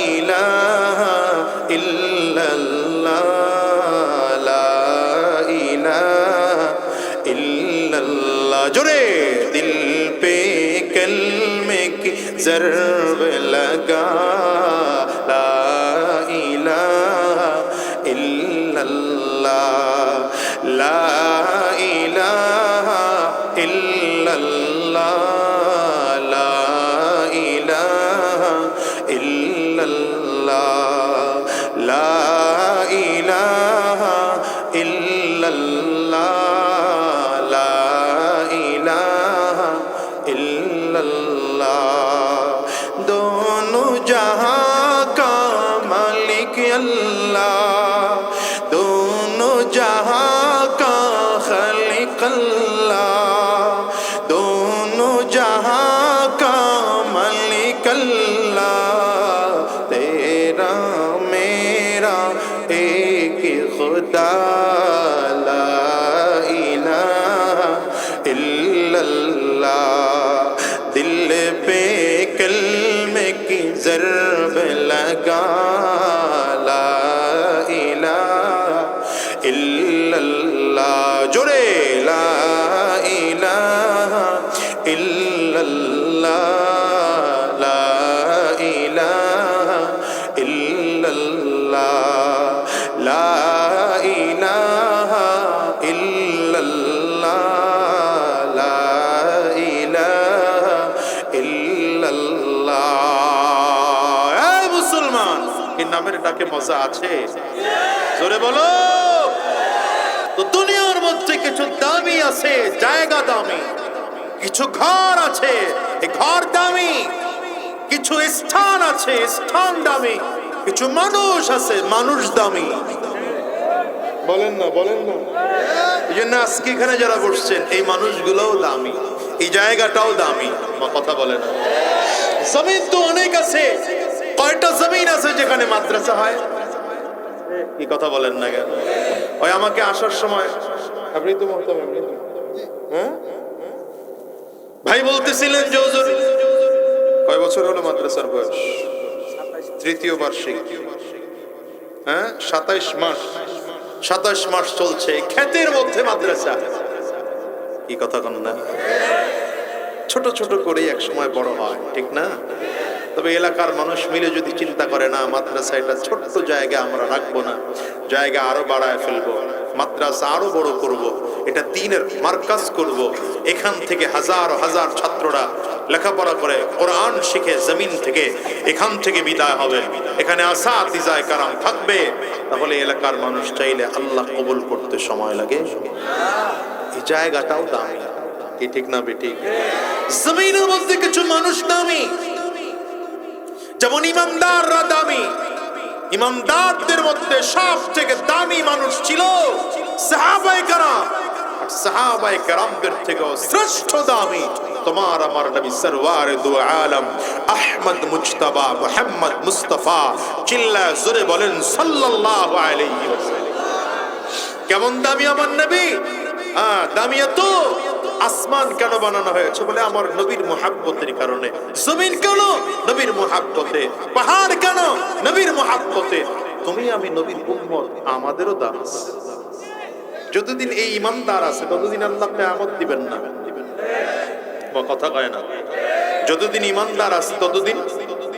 ইলাহা ইল্লাল্লাহ, লা ইলাহা ইল্লাল্লাহ। জোরে দিল পে কলমে কি জরবে লাগা, লা ইলাহা ইল্লাল্লাহ, লা ইলাহা ইল্লাল্লাহ, লা ইলাহা ইল্লাল্লাহ, লা ইলাহা ইল্লাল্লাহ, লা ইলাহা ইল্লাল্লাহ। দোনো জাহাं का मालिक अल्लाह, दोनों जहां का खालिक अल्लाह, दोनों जहां का मालिक अल्लाह। तेरा मेरा एक खुदा, ला इलाहा इल्लल्लाह। दिल पे कलमे की ज़रब लगा, ला इलाहा इल्लल्लाह। जोरे ला इलाहा इल्लल्लाह, ला इलाहा इल्लल्लाह, ला इलाहा इल्लल्लाह, ला इलाहा इल्लल्लाह। ऐ मुसलमान, এই নামের ডাকে মজা আছে? জোরে বলো। তো দুনিয়ার মধ্যে কিছু দামি আছে, জায়গা দামি, কিছু ঘর আছে, এই ঘর দামি, কিছু স্থান আছে, স্থান দামি, কিছু মানুষ আছে, মানুষ দামি। বলেন না, বলেন না। এই জন্য আজকে এখানে যারা বসছেন, এই মানুষগুলোও দামি, এই জায়গাটাও দামি। কথা বলেন না। জমিন তো অনেক আছে, কয়টা জমিন আছে যেখানে মাদ্রাসা হয়? কি কথা বলেন না কেন? ওই আমাকে আসার সময় আপনি তো হ্যাঁ ভাই বলতেছিলেন যে হুজুর কয় বছর হলো মাদ্রাসার বয়স? তৃতীয় বার্ষিক। হ্যাঁ, 27 মাস চলছে। ক্ষেতের মধ্যে মাদ্রাসা। কি কথা কন না? ছোট ছোট করেই এক সময় বড় হয়, ঠিক না? তবে এলাকার মানুষ মিলে যদি চিন্তা করে, না মাদ্রাসা এটা ছোট্ট জায়গা আমরা রাখবো না, জায়গা আরো বাড়ায় ফেলবো, মাদ্রাসা আরো বড় করব, এটা দ্বীনের মার্কাজ করব, এখান থেকে হাজার হাজার ছাত্ররা লেখাপড়া করে কোরআন শিখে জমিন থেকে এখান থেকে বিদায় হবে, এখানে আসাতিজায়ে কারাম থাকবে, তাহলে এলাকার মানুষ চাইলে আল্লাহ কবুল করতে সময় লাগে। এই জায়গাটাও দামি, কি ঠিক না বেটি? জমিনের মধ্যে কিছু মানুষ দামি, যেমন ইমানদাররা দামি। ইমানদারদের মধ্যে সব থেকে দামি মানুষ ছিল সাহাবায়ে কেরাম, আর সাহাবায়ে কেরামদের থেকেও শ্রেষ্ঠ দামি তোমার আমার নবী সরওয়ারে দু আলম আহমদ মুজতবা মুহাম্মদ মুস্তাফা। চিল্লা জোরে বলেন সাল্লাল্লাহু আলাইহি ওয়াসাল্লাম। কেমন দামি আমার নবী? দামি তো আসমান কেন বানানো হয়েছে? বলে আমার নবীর মুহাব্বতের কারণে। জমিন কেন? নবীর মুহাব্বতে। পাহাড় কেন? নবীর মুহাব্বতে। তুমি আমি নবীর উম্মত, আমাদেরও দাম আছে। যতদিন এই ইমানদার আছে ততদিন আল্লাহ কিয়ামত দিবেন না। কথা কয় না? যতদিন ইমানদার আছে ততদিন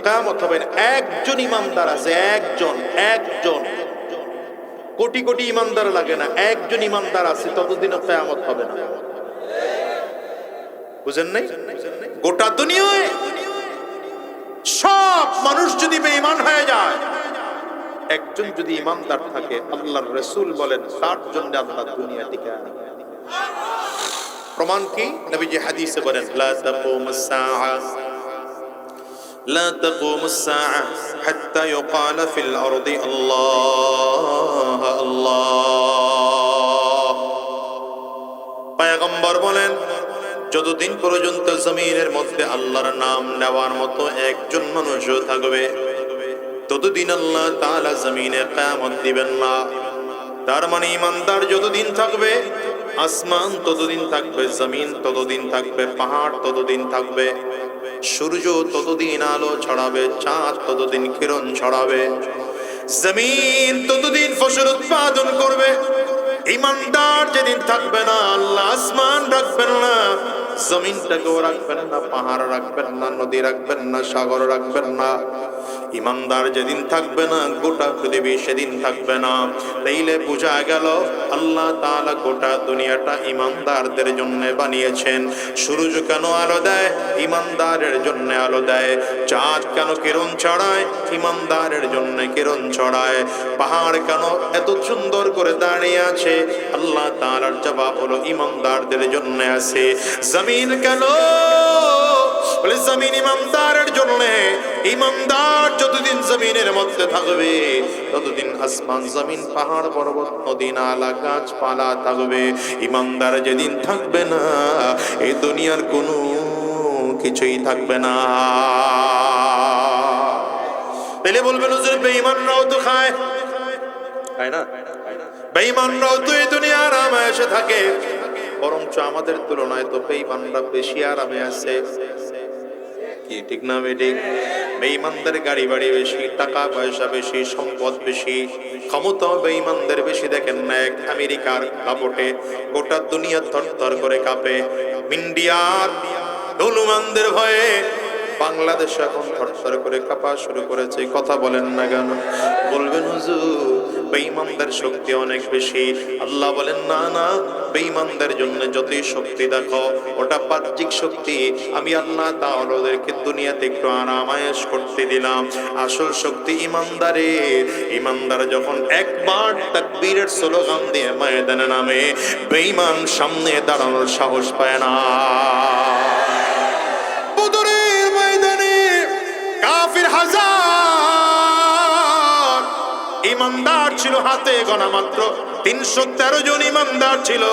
কিয়ামত হবে না। একজন ইমানদার আছে, একজন কোটি কোটি ইমানদার লাগে না, একজন ইমানদার আছে ততদিনও কিয়ামত হবে না। বুঝেন নাই? গোটা দুনিয়ায় সব মানুষ যদি বেঈমান হয়ে যায়, একজন যদি ইমানদার থাকে, আল্লাহর রাসূল বলেন তার জন্য আল্লাহ দুনিয়া টিকায় রাখে। প্রমাণ কি? নবীজি হাদিসে বলেন লা তাকুমুস সাআ لا تقوم الساعة حتى يقال في الأرض الله الله পয়গম্বর বলেন যতদিন পর্যন্ত জমিনের মধ্যে আল্লাহর নাম নেওয়ার মতো একজন মানুষও থাকবে, ততদিন আল্লাহ তাআলা জমিনে কিয়ামত দিবেন না। তার মানে ইমানদার যতদিন থাকবে, আসমান ততদিন থাকবে, জমিন ততদিন থাকবে, পাহাড় ততদিন থাকবে, সূর্য ততদিন আলো ছড়াবে, চাঁদ ততদিন কিরণ ছড়াবে, জমিন ততদিন ফসল উৎপাদন করবে। ইমানদার যেদিন থাকবে না, আল্লাহ আসমান রাখবেন না, জমিনটাকেও রাখবেন না, পাহাড় রাখবেন না, নদী রাখবেন না, সাগর রাখবেন না। ইমানদার যেদিন থাকবে না, গোটা পৃথিবী সেদিন থাকবে না। তাইলে বোঝা গেল আল্লাহ তাআলা গোটা দুনিয়াটা ইমানদারদের জন্য বানিয়েছেন। সূর্য কেন আলো দেয়? ইমানদারের জন্য আলো দেয়। চাঁদ কেন কিরণ ছড়ায়? ইমানদারের জন্য কিরণ ছড়ায়। পাহাড় কেন এত সুন্দর করে দাঁড়িয়ে আছে? আল্লাহ তাআলার জবাব হলো ইমানদারদের জন্য আছে। জমিন কেন? বলে জমিন ইমানদারের জন্য। ইমানদার যতদিন জমিনের মধ্যে থাকবে, ততদিন আসমান, জমিন, পাহাড়, পর্বত, নদী, নালা, গাছপালা থাকবে। ইমানদার যেদিন থাকবে না, এই দুনিয়ার কোনো কিছুই থাকবে না। তাহলে বলবেন হুজুর বেঈমানরাও তো খায়, খায় না? বেঈমানরাও তো এই দুনিয়া আরামে এসে থাকে, বরঞ্চ আমাদের তুলনায় তো বেঈমানরা বেশি আরামে আছে। কি ঠিক না বেঠিক? বেঈমানদের গাড়ি বাড়ি বেশি, টাকা পয়সা বেশি, সম্পদ বেশি, ক্ষমতা বেঈমানদের বেশি। দেখেন না, এক আমেরিকার দাপটে গোটা দুনিয়া থরথর করে কাঁপে। ইন্ডিয়ার ডলুমানদের ভয়ে বাংলাদেশ এখন থরথর করে কাঁপা শুরু করেছে। কথা বলেন না কেন? বলবেন হুজুর বেঈমানদের শক্তি অনেক বেশি। আল্লাহ বলেন না না, বেঈমানদের জন্য যতই শক্তি দেখো ওটা বাহ্যিক শক্তি। আমি আল্লাহ তাআলা ওদেরকে দুনিয়াতে একটু আরামায়েশ করতে দিলাম। আসল শক্তি ইমানদারের। ইমানদার যখন একবার তাকবীরের স্লোগান দিয়ে ময়দানে নামে, বেঈমান সামনে দাঁড়ানোর সাহস পায় না। বদরের ময়দানে কাফির হাজার, ইমানদার ছিল হাতে গোনা মাত্র 313 জন ইমানদার ছিল।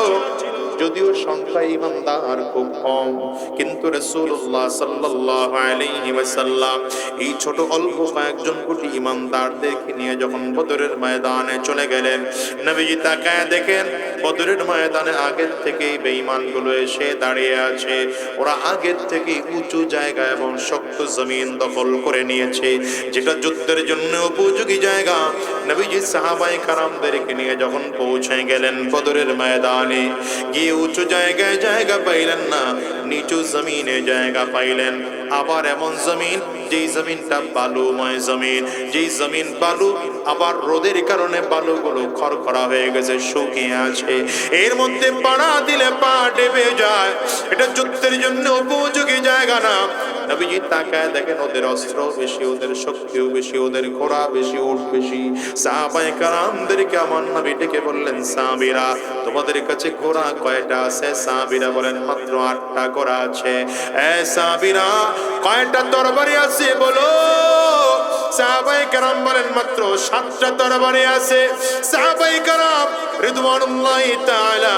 যদিও সংখ্যা ইমানদার খুব কম, কিন্তু রাসূলুল্লাহ সাল্লাল্লাহু আলাইহি ওয়াসাল্লাম এই ছোট অল্প কয়েকজন কোটি ইমানদারদেরকে নিয়ে যখন বদরের ময়দানে চলে গেলেন, নবীজি তাকায় দেখেন বদরের ময়দানে আগের থেকেই বেঈমানগুলো এসে দাঁড়িয়ে আছে। ওরা আগের থেকেই উঁচু জায়গা এবং শক্ত জমিন দখল করে নিয়েছে, যেটা যুদ্ধের জন্য উপযোগী জায়গা। নবীজি সাহাবায়ে কারামদেরকে নিয়ে যখন পৌঁছে গেলেন বদরের ময়দানে, গিয়ে উঁচু জায়গায় জায়গা পাইলেন না, নিচু জমিনে জায়গা পাইলেন। আবার এমন জমিন, যেই জমিনটা বালুময় জমিন, যেই জমিন বালু, আবার রোদের কারণে বালুগুলো খড়খড়া হয়ে গেছে, শুকিয়ে আছে। এর মধ্যে পাড়া দিলে পা ডেবে যায়। এটা যুদ্ধের জন্য উপযোগী জায়গা না। নবীজি তাকায় দেখেন ওদের অস্ত্র বেশি, ওদের শক্তিও বেশি, ওদের ঘোড়া বেশি, উট বেশি। সাহাবায়ে কারামদেরকে আমার নবী ডেকে বললেন, সাহাবীরা তোমাদের কাছে ঘোড়া কয়টা আছে? সাহাবীরা বলেন মাত্র 8টা ঘোড়া আছে। সাহাবীরা কয়টা তরবারি আছে বলো? সাহাবায়ে কেরাম বলেন মাত্র 7টা তরবারি আছে। সাহাবায়ে কেরাম রিদওয়ানুল্লাহি তাআলা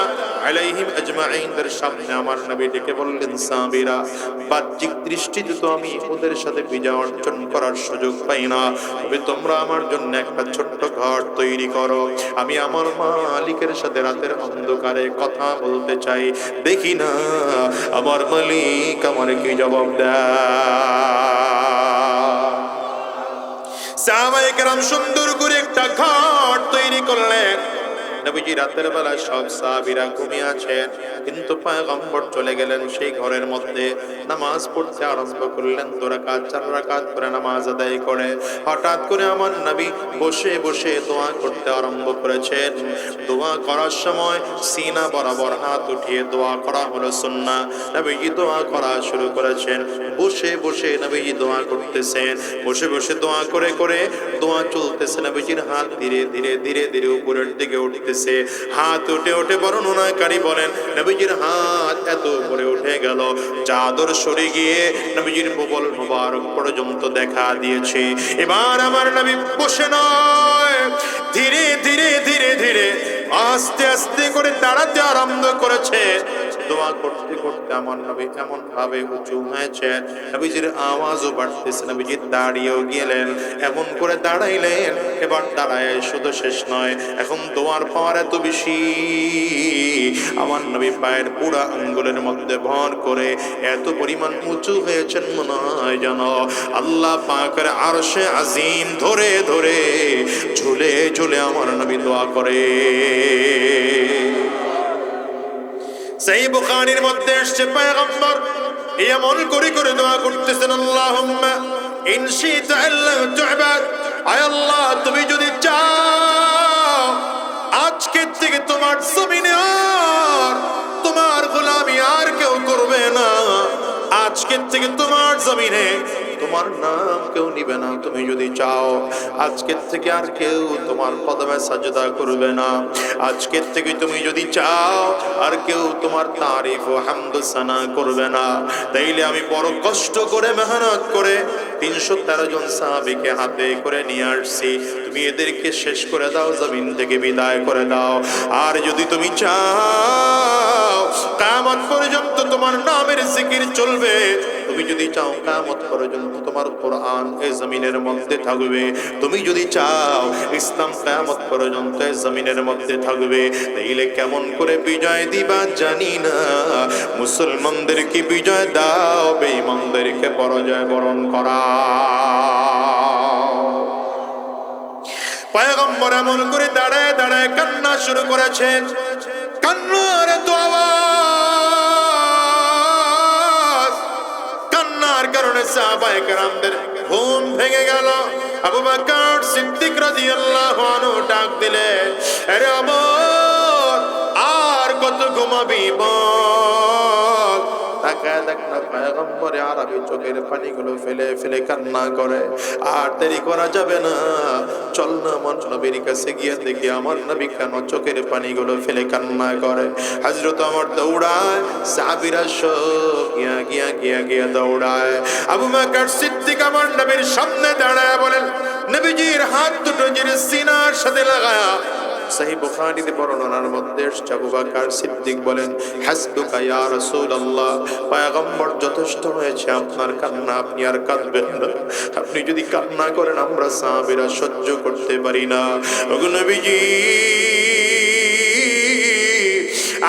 আলাইহিম আজমাইনদের সামনে আমার নবী ডেকে বললেন, সাহাবীরা বাহ্যিক দৃষ্টিতে তো আমি ওদের সাথে বিজয় অর্জন করার সুযোগ পাই না, তবে তোমরা আমার জন্য একটা ছোট্ট ঘর তৈরি করো। আমি আমার মালিকের সাথে রাতের অন্ধকারে কথা বলতে চাই, দেখি না আমার মালিক আমার কি জবাব দেয়। সাহাবায়ে কেরাম সুন্দর করে একটা ঘর তৈরি করলেন। নবীজি রাতের বেলা সব সাহাবীরা ঘুমিয়ে আছেন, কিন্তু পয়গম্বর চলে গেলেন সেই ঘরের মধ্যে, নামাজ পড়তে আরম্ভ করলেন। 2 রাকাত 4 রাকাত করে নামাজ আদায় করে হঠাৎ করে আমার নবী বসে বসে দোয়া করতে আরম্ভ করেছেন। দোয়া করার সময় সিনা বরাবর হাত উঠিয়ে দোয়া করা হলো সুন্নাহ। নবীজি দোয়া করা শুরু করেছেন, বসে বসে নবীজি দোয়া করতেছেন, বসে বসে দোয়া করে করে দোয়া চলতেছে। নবীজির হাত ধীরে ধীরে ধীরে ধীরে উপরের দিকে উঠতেছে। হাত উঠে উঠে বর্ণনাকারী বলেন নবীজির হাত এত উপরে উঠে গেল, চাদর সরে গিয়ে নবীজির মুগল মুবারক পর্যন্ত দেখা দিয়েছে। এবার আমার নবী বসে নয়, ধীরে ধীরে ধীরে ধীরে আস্তে আস্তে করে দাঁড়াতে আরম্ভ করেছে। দোয়া করতে করতে আমার নবী এমন ভাবে উঁচু হয়েছে, নবীজির আওয়াজও বাড়তেছে। নবীজি দাঁড়িয়েও গেলেন, এমন করে দাঁড়াইলেন। এবার দাঁড়ায় শুধু শেষ নয়, এখন দোয়ার পাওয়ার এত বেশি, আমার নবী পায়ের পুরা আঙ্গুলের মধ্যে ভর করে এত পরিমাণ উঁচু হয়েছেন, মনে হয় যেন আল্লাহ পাকের আরশে আজিম ধরে ধরে ঝুলে ঝুলে আমার নবী দোয়া করে। সেই বুখারীর মধ্যে এসেছে পয়গম্বর এমন করে করে দোয়া করতেছেন, আল্লাহুম্মা ইন শি'তা আল্লাহ তু'বাদ, আয় আল্লাহ তুমি যদি চাও আজকে থেকে তোমার জমিনে আর তোমার গোলামি আর কেউ করবে না। আজকে থেকে তোমার জমিনে তোমার নাম কেউ নিবে না। তুমি যদি চাও আজকের থেকে আর কেউ তোমার কদমে সাজদা করবে না। আজকের থেকে তুমি যদি চাও আর কেউ তোমার তারিফ ও হামদ সানা করবে না। তাইলে আমি বড় কষ্ট করে মেহনত করে 313 জন সাহাবীকে হাতে করে নিয়ে আসছি, তুমি এদেরকে শেষ করে দাও, জমিন থেকে বিদায় করে দাও। আর যদি তুমি চাও কিয়ামত পর্যন্ত তোমার নামের জিকির চলবে, তুমি যদি চাও কিয়ামত পর্যন্ত তোমার কোরআন এই জমিনের মধ্যে থাকবে, তুমি যদি চাও ইসলাম কিয়ামত পর্যন্ত এই জমিনের মধ্যে থাকবে, তাইলে কেমন করে বিজয় দিবা জানি না। মুসলমানদেরকে বিজয় দাও, বেঈমানদেরকে পরাজয় বরণ করা। পয়গম্বর এমন করে দাঁড়ায় দাঁড়ায় কান্না শুরু করেছেন। কান্নার এত আওয়াজ, কান্নার কারণে সাহাবায়ে কেরামদের ঘুম ভেঙে গেল। আবু বকর সিদ্দিক রাদিয়াল্লাহু আনহু ডাক দিলেন, আরে আমর আর কত ঘুমাবি বল। তাকায় দেখ না পয়গম্বরে আরবি চোখের পানিগুলো ফেলে ফেলে কান্না করে। আর দেরি করা যাবে না, চল না আমার নবীর কাছে গিয়ে দেখি আমার নবী কেন চোখের পানিগুলো ফেলে কান্না করে। হযরত ওমর দৌড়ায়, সাহাবীরা সব গিয়া গিয়া গিয়া গিয়া দৌড়ায়। আবু বকর সিদ্দিক আমার নবীর সামনে দাঁড়ায় বলেন, নবীজির হাত দুটো জির সিনার সাথে লাগায়া। সহিহ বুখারীতে বর্ণনার মধ্যে আবু বকর সিদ্দিক বলেন, হাসবুকা ইয়া রাসূলুল্লাহ, পয়গম্বর যথেষ্ট হয়েছে আপনার কান্না, আপনি আর কাঁদবেন না। আপনি যদি কান্না করেন আমরা সাহাবীরা সহ্য করতে পারি না। ওগো নবীজি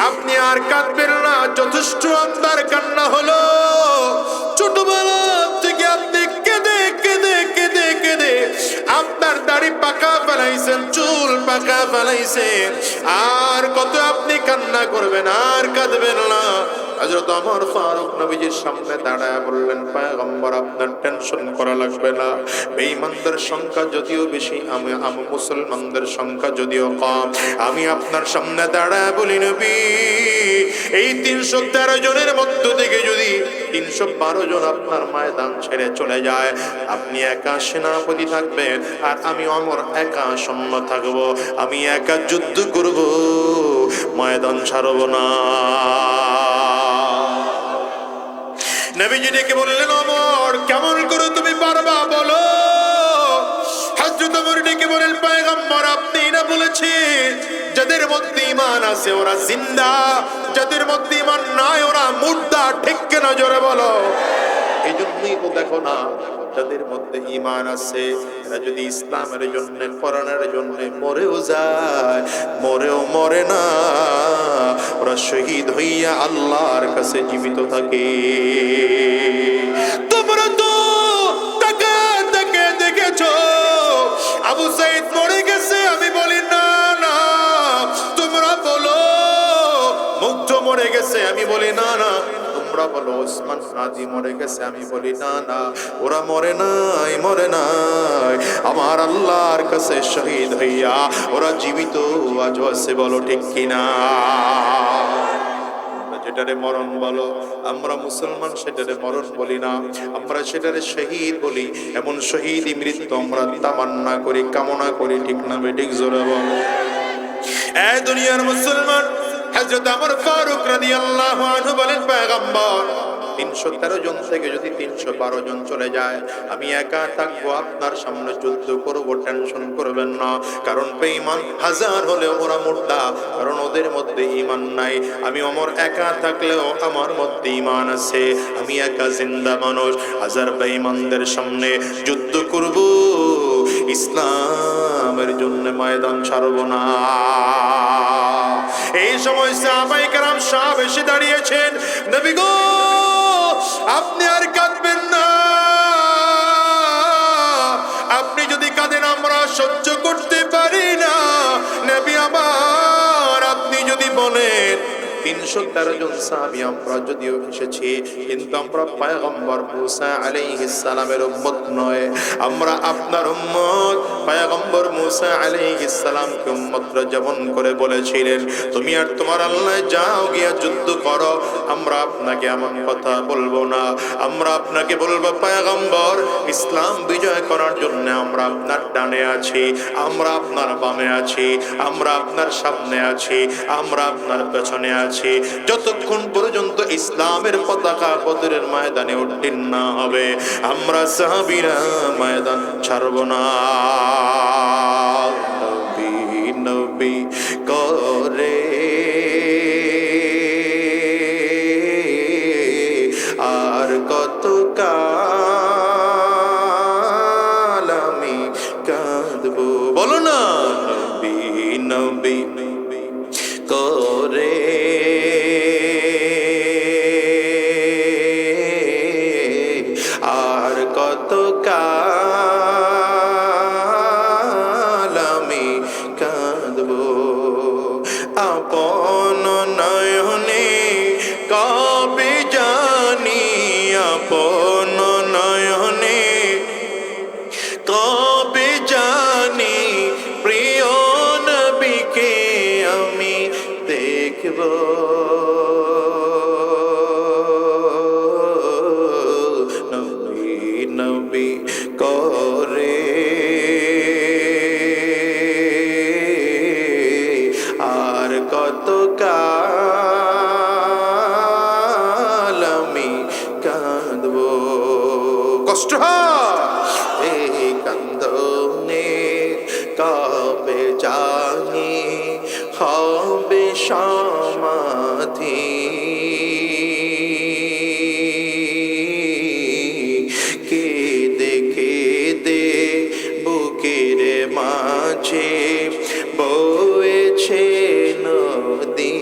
আপনি আর কাঁদবেন না, যথেষ্ট আপনার কান্না হলো। ছোটবেলা থেকে আপনি কেঁদে কেঁদে কেঁদে কেঁদে আপনার দাড়ি পাকা ফেলাইছেন, চুল পাকা ফেলাইছেন, আর কত আপনি কান্না করবেন, আর কাঁদবেন না। হযরত ওমর ফারুক নবীজির সামনে দাঁড়ায় বললেন, পয়গম্বর আপনার টেনশন করা লাগবে না। বেঈমানদের সংখ্যা যদিও বেশি, আমি মুসলমানদের সংখ্যা যদিও কম, আমি আপনার সামনে দাঁড়ায় বলি নবী, এই 313 জনের মধ্য থেকে যদি 312 জন আপনার ময়দান ছেড়ে চলে যায়, আপনি একা সেনাপতি থাকবেন আর আমি ওমর একা সৈন্য থাকবো। আমি একা যুদ্ধ করব, ময়দান ছাড়ব না। নবীজি ডেকে বললেন, ওমর কেমন করে তুমি পারবা বলো। হযরত ওমর ডেকে বলেন, পয়গম্বর আপনি না বলেছেন যাদের মধ্যে ঈমান আছে ওরা জিন্দা, যাদের মধ্যে ঈমান নাই ওরা মুর্দা, ঠিক কিনা জোরে বলো। এই জন্যই তো দেখো না, যাদের মধ্যে ঈমান আছে এরা যদি ইসলামের জন্য, কোরআনের জন্য মরেও যায়, মরেও মরে না, ওরা শহীদ হইয়া আল্লাহর কাছে জীবিত থাকে। তোমরা তো তাকে তাকে দেখেছো, আবু সাঈদ মরে গেছে, আমি বলি না না, বলি না না, তোমরা বলো ওসমান হাদি মরে গেছে, আমি বলি না না, ওরা মরে নাই, মরে নাই, আমার আল্লাহর কাছে শহীদ হইয়া ওরা জীবিত আজও আছে, বলো ঠিক কিনা? যেটারে মরণ বলো, আমরা মুসলমান সেটারে মরণ বলি না, আমরা সেটারে শহীদ বলি। এমন শহীদ মৃত্যু আমরা তামান্না করি, কামনা করি, ঠিক না বেঠিক? জোরে বলো। এই দুনিয়ার মুসলমান, হযরত ওমর ফারুক রাদিয়াল্লাহু আনহু বলেন, পয়গম্বর 313 জন থেকে যদি 312 জন চলে যায়, আমি একা থাকবো, আপনার সামনে যুদ্ধ করব, টেনশন করবেন না। কারণ বেঈমান হাজার হলেও ওরা মুর্দা, কারণ ওদের মধ্যে ঈমান নাই। আমি ওমর একা থাকলেও আমার মধ্যে ঈমান আছে, আমি একা জিন্দা মানুষ, হাজার বেঈমানদের সামনে যুদ্ধ করব, ইসলামের জন্য ময়দান ছাড়ব না। এই সময় সাহাবায়ে কেরাম সব এসে দাঁড়িয়েছেন। নবী গো, আপনি আর কাঁদবেন না, আপনি যদি কাঁদেন আমরা সহ্য করতে পারি না। নবী আমার, আপনি যদি বলেন 313 জন সাহাবী আমরা যদিও এসেছি, কিন্তু আমরা পয়গম্বর মুসা আলাইহিস সালামের উম্মত নয়, আমরা আপনার উম্মত। পয়গম্বর মুসা আলাইহিস সালামকে উম্মতরা যেমন করে বলেছিলেন, তুমি আর তোমার আল্লাহ যাও গিয়া যুদ্ধ করো, আমরা আপনাকে এমন কথা বলবো না। আমরা আপনাকে বলবো, পয়গম্বর, ইসলাম বিজয় করার জন্য আমরা আপনার ডানে আছি, আমরা আপনার বামে আছি, আমরা আপনার সামনে আছি, আমরা আপনার পেছনে আছি। যতক্ষণ পর্যন্ত ইসলামের পতাকা বদরের ময়দানে উত্তীর্ণ না হবে, আমরা সাহাবীরা ময়দান ছাড়ব না। নবী নবী করে আর কত কাল আমি কাঁদবো, বলো না। নবী নবী করে আর কত কাল আমি কাঁদবো, আপন নয়নে কবে জানি, আপন নয়নে কবে জানি প্রিয় নবীকে আমি দেখব। নবী নবী করে আর কত কাল আমি কাঁদবো, কষ্ট হয় এই কান্দনে কবে জানি হবে সমাধি, কেঁদে কেঁদে বুকের মাঝে বয়েছে নদী,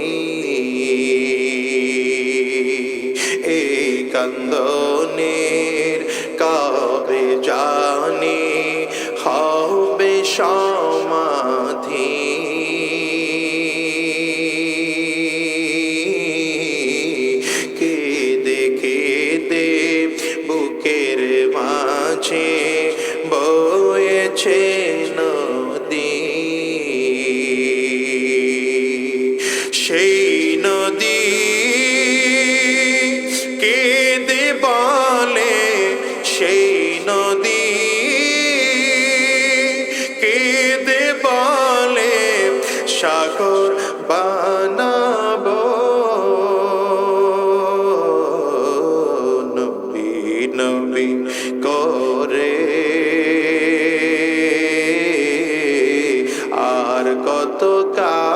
এই কান্দনের কবে জানি হবে সমাধি, কেঁদে কেঁদে বুকের মাঝে বয়েছে নদী, সেই নদী কেঁদে বলে, সেই নদী কেঁদে বলে সাগর বানাবো। নবী নবী করে আর কত কাল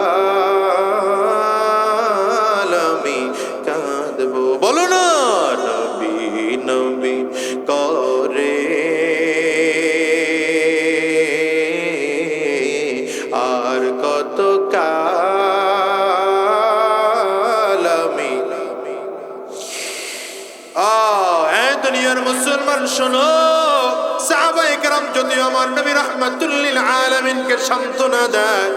আমি কাঁদবো, বলো না। নবী নবী করে আর কত কাল আমি। দুনিয়ার মুসলমান শোনো, সাহাবায়ে কেরাম যদি আমার নবী রাহমাতুল লিল আলামিনকে সান্ত্বনা দেয়,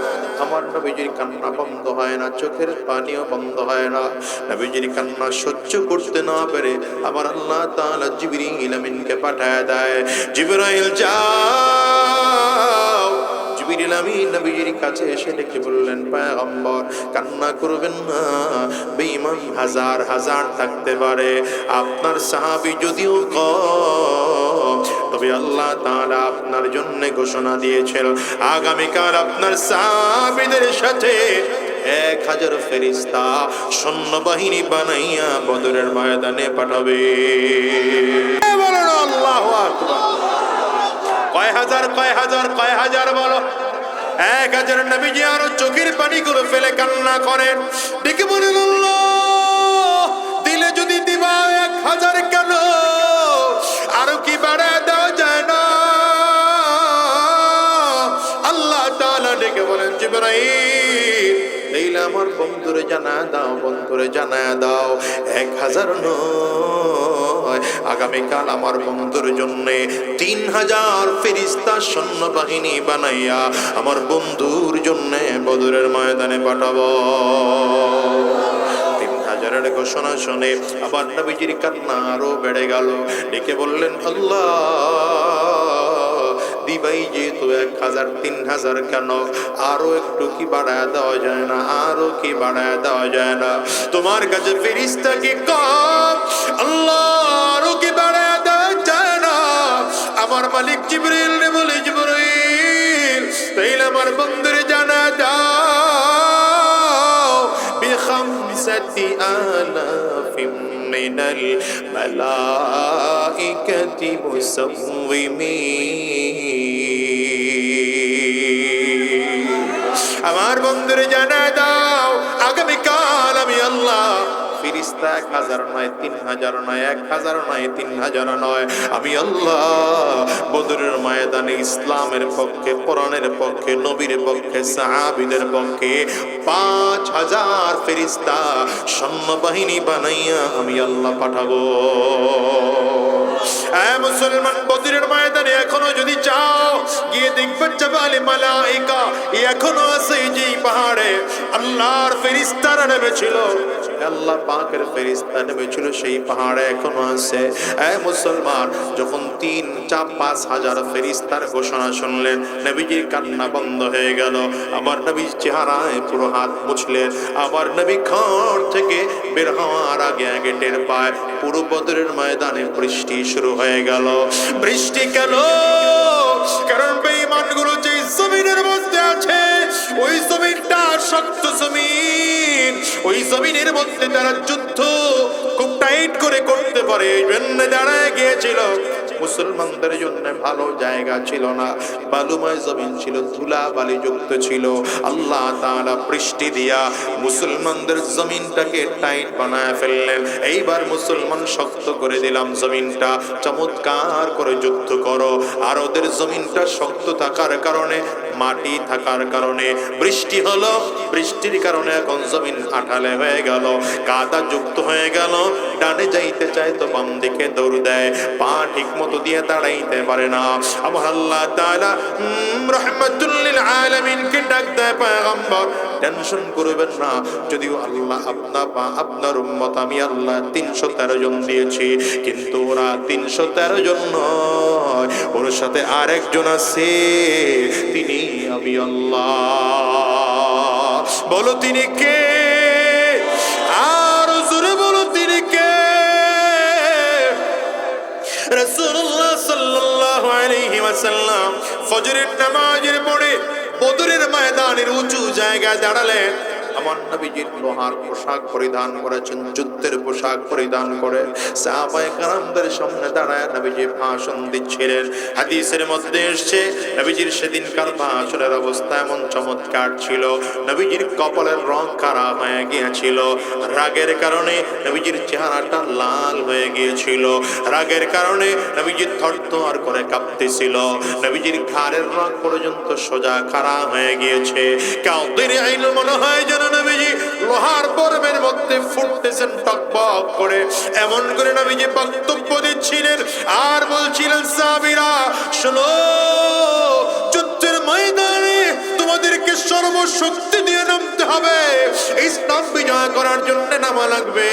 আমার নবীজির কান্না বন্ধ হয় না, চোখের পানিও বন্ধ হয় না। নবীজির কান্না সহ্য করতে না পেরে আমার আল্লাহ তাআলা জিবরিল আমিনকে পাঠায় দেয়, জিবরাইল যাও। জিবরিল আমিন নবীজির কাছে এসে ডেকে বললেন, পয়গম্বর কান্না করবেন না, বেঈমান হাজার হাজার থাকতে পারে, আপনার সাহাবী যদিও কম, তবে আল্লাহ তাআলা আপনার জন্য ঘোষণা দিয়েছিল আগামীকাল আপনার সাহাবীদের সাথে 1000 ফেরেশতা সৈন্যবাহিনী বানাইয়া বদরের ময়দানে পাঠাবে। বলেন আল্লাহু আকবার। কয় হাজার কয় হাজার কয় হাজার বলো? 1000। নবীজি আরো চোখের পানি করে ফেলে কান্না করেন, ডেকে বলেন, আল্লাহ দিলে যদি দিবা 1000 কেন, আরো কি বাড়ায় দেওয়া যায় না? আল্লাহ তাআলা ডেকে বলেন, জিবরাইল এইলে আমার বন্ধুরে জানায় দাও, বন্ধুরে জানায় দাও 1000 নয়, আগামীকাল আমার বন্ধুর জন্য 3000 ফেরেশতা সৈন্যবাহিনী বানাইয়া আমার বন্ধুর জন্য বদরের ময়দানে পাঠাবো। 3000-এর ঘোষণা শুনে আবার নবীজির কান্না আরো বেড়ে গেল, ডেকে বললেন, আল্লাহ দিবাই যেহেতু 1000 3000 কেন, আরো একটু কি বাড়ায় দেওয়া যায় না, আরো কি বাড়ায় দেওয়া যায় না? তোমার কাছে ফেরেশতা কি কম? আল্লাহ আরো কি বাড়ায় দেওয়া যায় না? আমার মালিক জিবরিল রে বলে, জিবরিল তাইলে আমার বন্ধুরে জানা দাও বিখামসাতি আলাফিন মিনাল মালাইকাতি মুসাওয়িমিন। আমার বন্ধুরে জানা দাও আগামীকাল আমি আল্লাহ ফেরেশতা 1000 নয় 3000 নয় 1000 নয় 3000 নয়, আমি আল্লাহ বদরের ময়দানে ইসলামের পক্ষে, কোরআনের পক্ষে, নবীর পক্ষে, সাহাবীদের পক্ষে 5000 ফেরেশতা সৈন্যবাহিনী বানাইয়া আমি আল্লাহ পাঠাবো। মুসলমান বদরের ময়দানে এখনো যদি চাও গিয়ে দেখবে জাবালে মালাইকা এখনো আছে, যে পাহাড়ে আল্লাহর ফেরেশতারা নেমেছিল, আল্লাহ পাকের ফেরেশতা নেমেছিল, সেই পাহাড়ে এখনো আছে। মুসলমান যখন 3-4-5 হাজার ফেরেশতার ঘোষণা শুনলেন, নবীজির কান্না বন্ধ হয়ে গেল। আমার নবীর চেহারায় পুরো হাত মুছলেন। আমার নবী ঘর থেকে বের হওয়ার আগে আগে টের পায় পুরো বদরের ময়দানে বৃষ্টি শুরু হয়ে গেল। বৃষ্টি কেন? কারণ বেঈমানগুলো যে জমিনের মধ্যে আছে ওই জমিনটা শক্ত জমিন, ওই জমিনের মধ্যে তারা যুদ্ধ খুব টাইট করে করতে পারে, এই জন্য দাঁড়ায় গিয়েছিল। মুসলমানদের জন্য ভালো জায়গা ছিল না, বালুময় জমিন ছিল, ধুলা বালি যুক্ত ছিল। আল্লাহ তাআলা বৃষ্টি দিয়া মুসলমানদের জমিনটাকে টাইট বানায় ফেললেন। এইবার মুসলমান শক্ত করে দিলাম জমিনটা, চমৎকার করে যুদ্ধ করো। আর ওদের জমিনটা শক্ত থাকার কারণে, মাটি থাকার কারণে বৃষ্টি হলো, বৃষ্টির কারণে এখন জমিন আঠালে হয়ে গেল, কাদা যুক্ত হয়ে গেল। ডানে যাইতে চায় তো বাম দিকে দৌড় দেয়, পা ঠিক মতো দিয়ে দাঁড়াইতে পারে না। আমার আল্লাহ তাআলা রাহমাতুল লিল আলামিনকে ডাক দেয়, পয়গম্বর টেনশন করবেন না, যদিও আল্লাহ আপনার উম্মত আমি আল্লাহ 313 জন দিয়েছি, কিন্তু ওরা 313 জন নয়, ওর সাথে আরেকজন আছে, তিনি আমি আল্লাহ। বলো তিনি কে? আর জোরে বলো তিনি কে? রাসূলুল্লাহ সাল্লাল্লাহু আলাইহি ওয়াসাল্লাম ফজরের নামাজের পরে বদরের ময়দানের উঁচু জায়গায় দাঁড়ালেন। আমার নবীজি লোহার পোশাক পরিধান করেছেন, যুদ্ধের পোশাক পরিধান করে সাহাবায়ে কেরামদের সামনে দাঁড়ায় নবীজি ভাষণ দিচ্ছিলেন। হাদিসের মধ্যে এসেছে নবীজির সেদিনকার ভাষণের অবস্থা এমন চমৎকার ছিল, নবীজির কপালের রং কারা হয়ে গিয়েছিল, রাগের কারণে নবীজির চেহারাটা লাল হয়ে গিয়েছিল, রাগের কারণে নবীজি থরথর করে কাঁপতেছিল, নবীজির ঘাড়ের রং পর্যন্ত সোজা খাড়া হয়ে গিয়েছে। কাউদের আইল মনে হয় যেন নবীজি লোহার বর্মের মধ্যে ফুটতেছেন টকবক করে, এমন করে নবীজি বক্তব্য দিচ্ছিলেন আর বলছিলেন, সাহাবীরা শোনো, যুদ্ধের ময়দানে তোমাদেরকে তোমাদেরকে সর্বশক্তি দিয়ে নামতে হবে, ইসলাম বিজয় করার জন্য নামা লাগবে।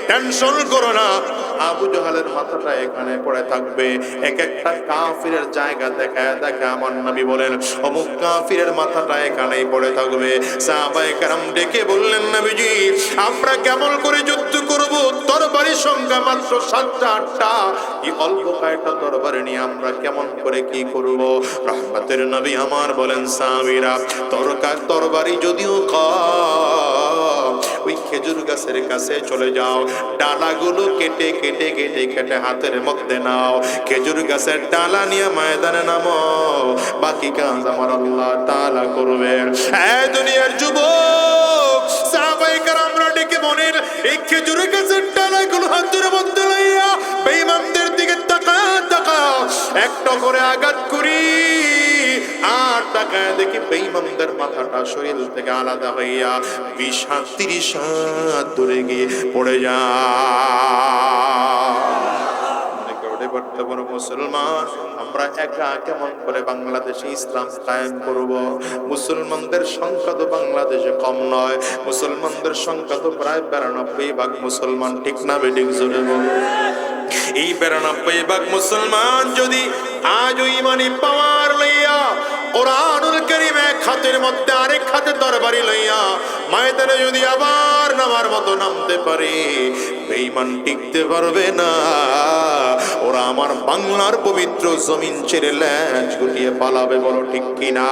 টেনশন করো না। আবু জাহালের মাথাটা এখানে পড়ে থাকবে। এক একটা কাফিরের জায়গা দেখায় দেখা আমার নবী বলেন অমুক কাফিরের মাথাটা এখানেই পড়ে থাকবে। সাহাবায়ে কেরাম ডেকে বললেন নবীজি আমরা কেমন করে যুদ্ধ করব? তরবারির সংখ্যা মাত্র 7টা 8টা, এই অল্প কয়েকটা তরবারি নিয়ে আমরা কেমন করে কি করব? রহমতের নবী আমার বলেন সাহাবীরা তরবারি যদিও কম, ওই খেজুর গাছের কাছে চলে যাও, ডালাগুলো কেটে কেটে কেটে কেটে হাতের মধ্যে নাও, খেজুর গাছের ডালা নিয়ে ময়দানে নামো, বাকি কাজ আমার আল্লাহ তাআলা করবেন। এই দুনিয়ার যুবক সাহাবায়ে কেরামরা ডেকে বলেন এই খেজুর গাছের ডালাগুলো হাতের মধ্যে লইয়া বেঈমানদের দিকে তাকাও তাকাও, একটা করে আঘাত করি আর তাকায় দেখি বেঈমানদের মাথাটা শরীর থেকে আলাদা হইয়া 20-30 হাত দূরে গিয়ে পড়ে যায়। বর্তমান মুসলমান আমরা একা কেমন করে বাংলাদেশে ইসলাম কায়েম করব? মুসলমানদের সংখ্যা তো বাংলাদেশে কম নয়, মুসলমানদের সংখ্যা তো প্রায় 92% মুসলমান, ঠিক না বেঠিক? জোরে বল। এই 92% মুসলমান যদি আজ ইমানি পাওয়ার লইয়া কোরআনুল কারীম এক হাতের মধ্যে আরেক হাতে তরবারি লইয়া ময়দানে যদি আবার নামার মতো নামতে পারে, বেঈমান টিকতে পারবে না। ওরা আমার বাংলার পবিত্র জমিন ছেড়ে ল্যাজ গুটিয়ে পালাবে। বলো ঠিক কিনা?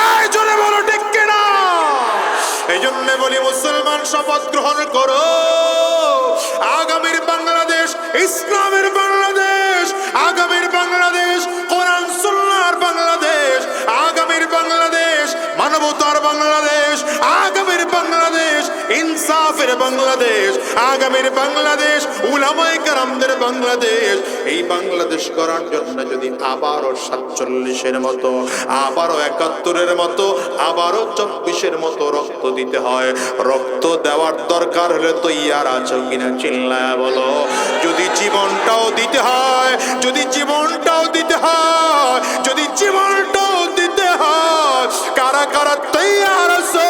এই জোরে বলো ঠিক কিনা? এই জন্য বলি মুসলমান শপথ গ্রহণ করো, আগামীর বাংলাদেশ ইসলামের বাংলাদেশ, আগামীর বাংলাদেশ কোরআন সুন্নাহর বাংলাদেশ, আগামীর বাংলাদেশ মানবতার বাংলাদেশ, আগামীর বাংলাদেশ ইনসাফের বাংলাদেশ, আগামীর বাংলাদেশ উলামায়ে কেরামদের বাংলাদেশ। এই বাংলাদেশ করার জন্য যদি আবারও 47-এর মতো, আবারও 71-এর মতো, আবারও 24-এর মতো রক্ত দিতে হয়, রক্ত দেওয়ার দরকার হলে তৈয়ার আছো কিনা? চিল্লায়া বলো। যদি জীবনটাও দিতে হয়, যদি জীবনটাও দিতে হয়, যদি জীবনটাও দিতে হয়, কারা কারা তৈয়ার আছো?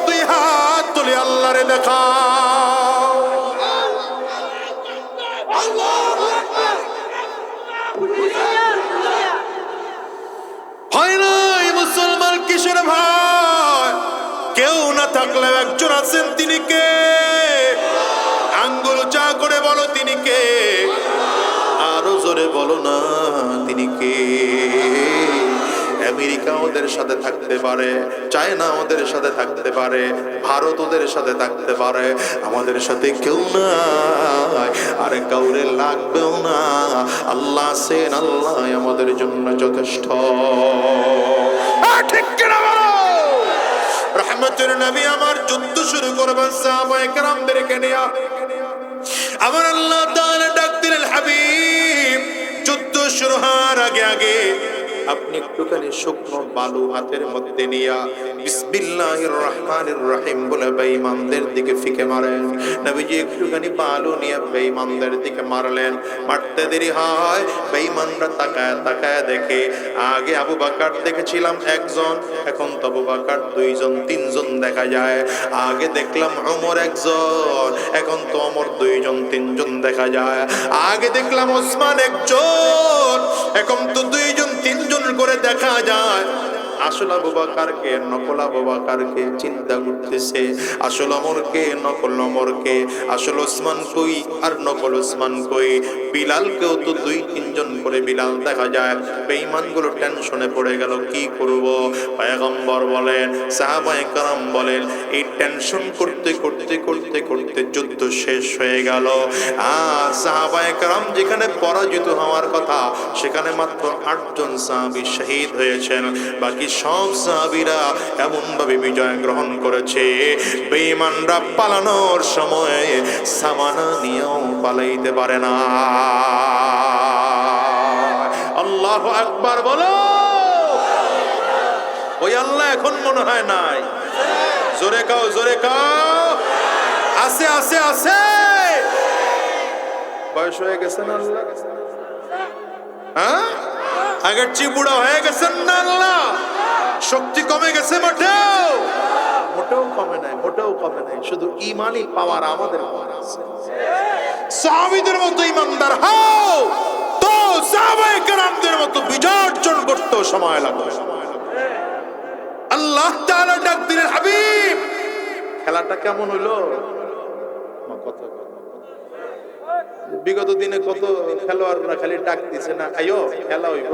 দুই হাত তুলে আল্লাহরে দেখাও। হয় নাই মুসলমান কিসের ভাই? কেউ না থাকলেও একজন আছেন, তিনি কে? আঙ্গুল চা করে বলো তিনি কে? আরো জোরে বলো না তিনি কে? আমেরিকা ওদের সাথে থাকতে পারে, চায়না ওদের সাথে থাকতে পারে, ভারত ওদের সাথে থাকতে পারে, আমাদের সাথে কেউ নাই, আর কাউরে লাগবেও না। আল্লাহ আছেন, আল্লাহ আমাদের জন্য যথেষ্ট। ঠিক কিনা বলো? রহমতের নবী আমার যুদ্ধ শুরু করবেন সাহাবায়ে কেরামদেরকে নিয়ে। আমার আল্লাহ তাআলা ডাক দিলেন হাবিব যুদ্ধ শুরু হওয়ার আগে আগে আপনি একটুখানি শুকনো বালু হাতের মধ্যে নিয়া বিসমিল্লাহির রহমানির রহিম বলে বেঈমানদের দিকে ফিকে মারেন। নবীজি একটুখানি বালু নিয়ে বেঈমানদের দিকে মারলেন। মারতে দেরি হয়, বেঈমানরা তাকায় তাকায় দেখে আগে আবু বকর দেখেছিলাম একজন, এখন তো আবু বকর 2 জন 3 জন দেখা যায়। আগে দেখলাম ওমর একজন, এখন তো ওমর 2 জন 3 জন দেখা যায়। আগে দেখলাম ওসমান একজন, এখন তো 2 জন 3 জন করে দেখা যায়। আসল আবু বকরকে নকল আবু বকরকে চিন্তা করতেছে, আসল ওমরকে নকল ওমরকে, আসল ওসমান কই আর নকল ওসমান কই। বিলালকেও তো 2-3 জন করে বিলাল দেখা যায়। বেঈমানগুলো টেনশনে পড়ে গেল, কি করব? পয়গম্বর বলেন, সাহাবায়ে কেরাম বলেন, এই টেনশন করতে করতে করতে করতে যুদ্ধ শেষ হয়ে গেল। আর সাহাবায়ে কেরাম যেখানে পরাজিত হওয়ার কথা সেখানে মাত্র 8 জন সাহাবী শহীদ হয়েছেন, বাকি সব সাহাবীরা এমন ভাবে বিজয় গ্রহণ করেছে বেঈমানরা পালানোর সময় সামানা নিয়েও পালাইতে পারে না। আল্লাহু আকবার বলো। ওই আল্লাহ এখন মনে হয় নাই। জোরে কাও, জোরে কাও। আছে আছে আছে। বয়স হয়ে গেছে না আল্লাহ? হ্যাঁ, আগের চেয়ে বুড়া হয়ে গেছেন না আল্লাহ? শক্তি কমে গেছে মোটেও মোটেও কমে নাই, মোটেও কমে নাই। শুধু ইমানই পাওয়ার আমাদের মনে আছে। সাহাবীদের মতো ইমানদার হও তো সাহাবায়ে কেরামদের মতো বিজয় অর্জন করতে সময় লাগবে। আল্লাহ তাআলা ডাক দিলেন, হাবিব খেলাটা কেমন হইলো? বিগত দিনে কত খেলোয়াড়রা খালি ডাক দিছে না, আইও খেলা হইব,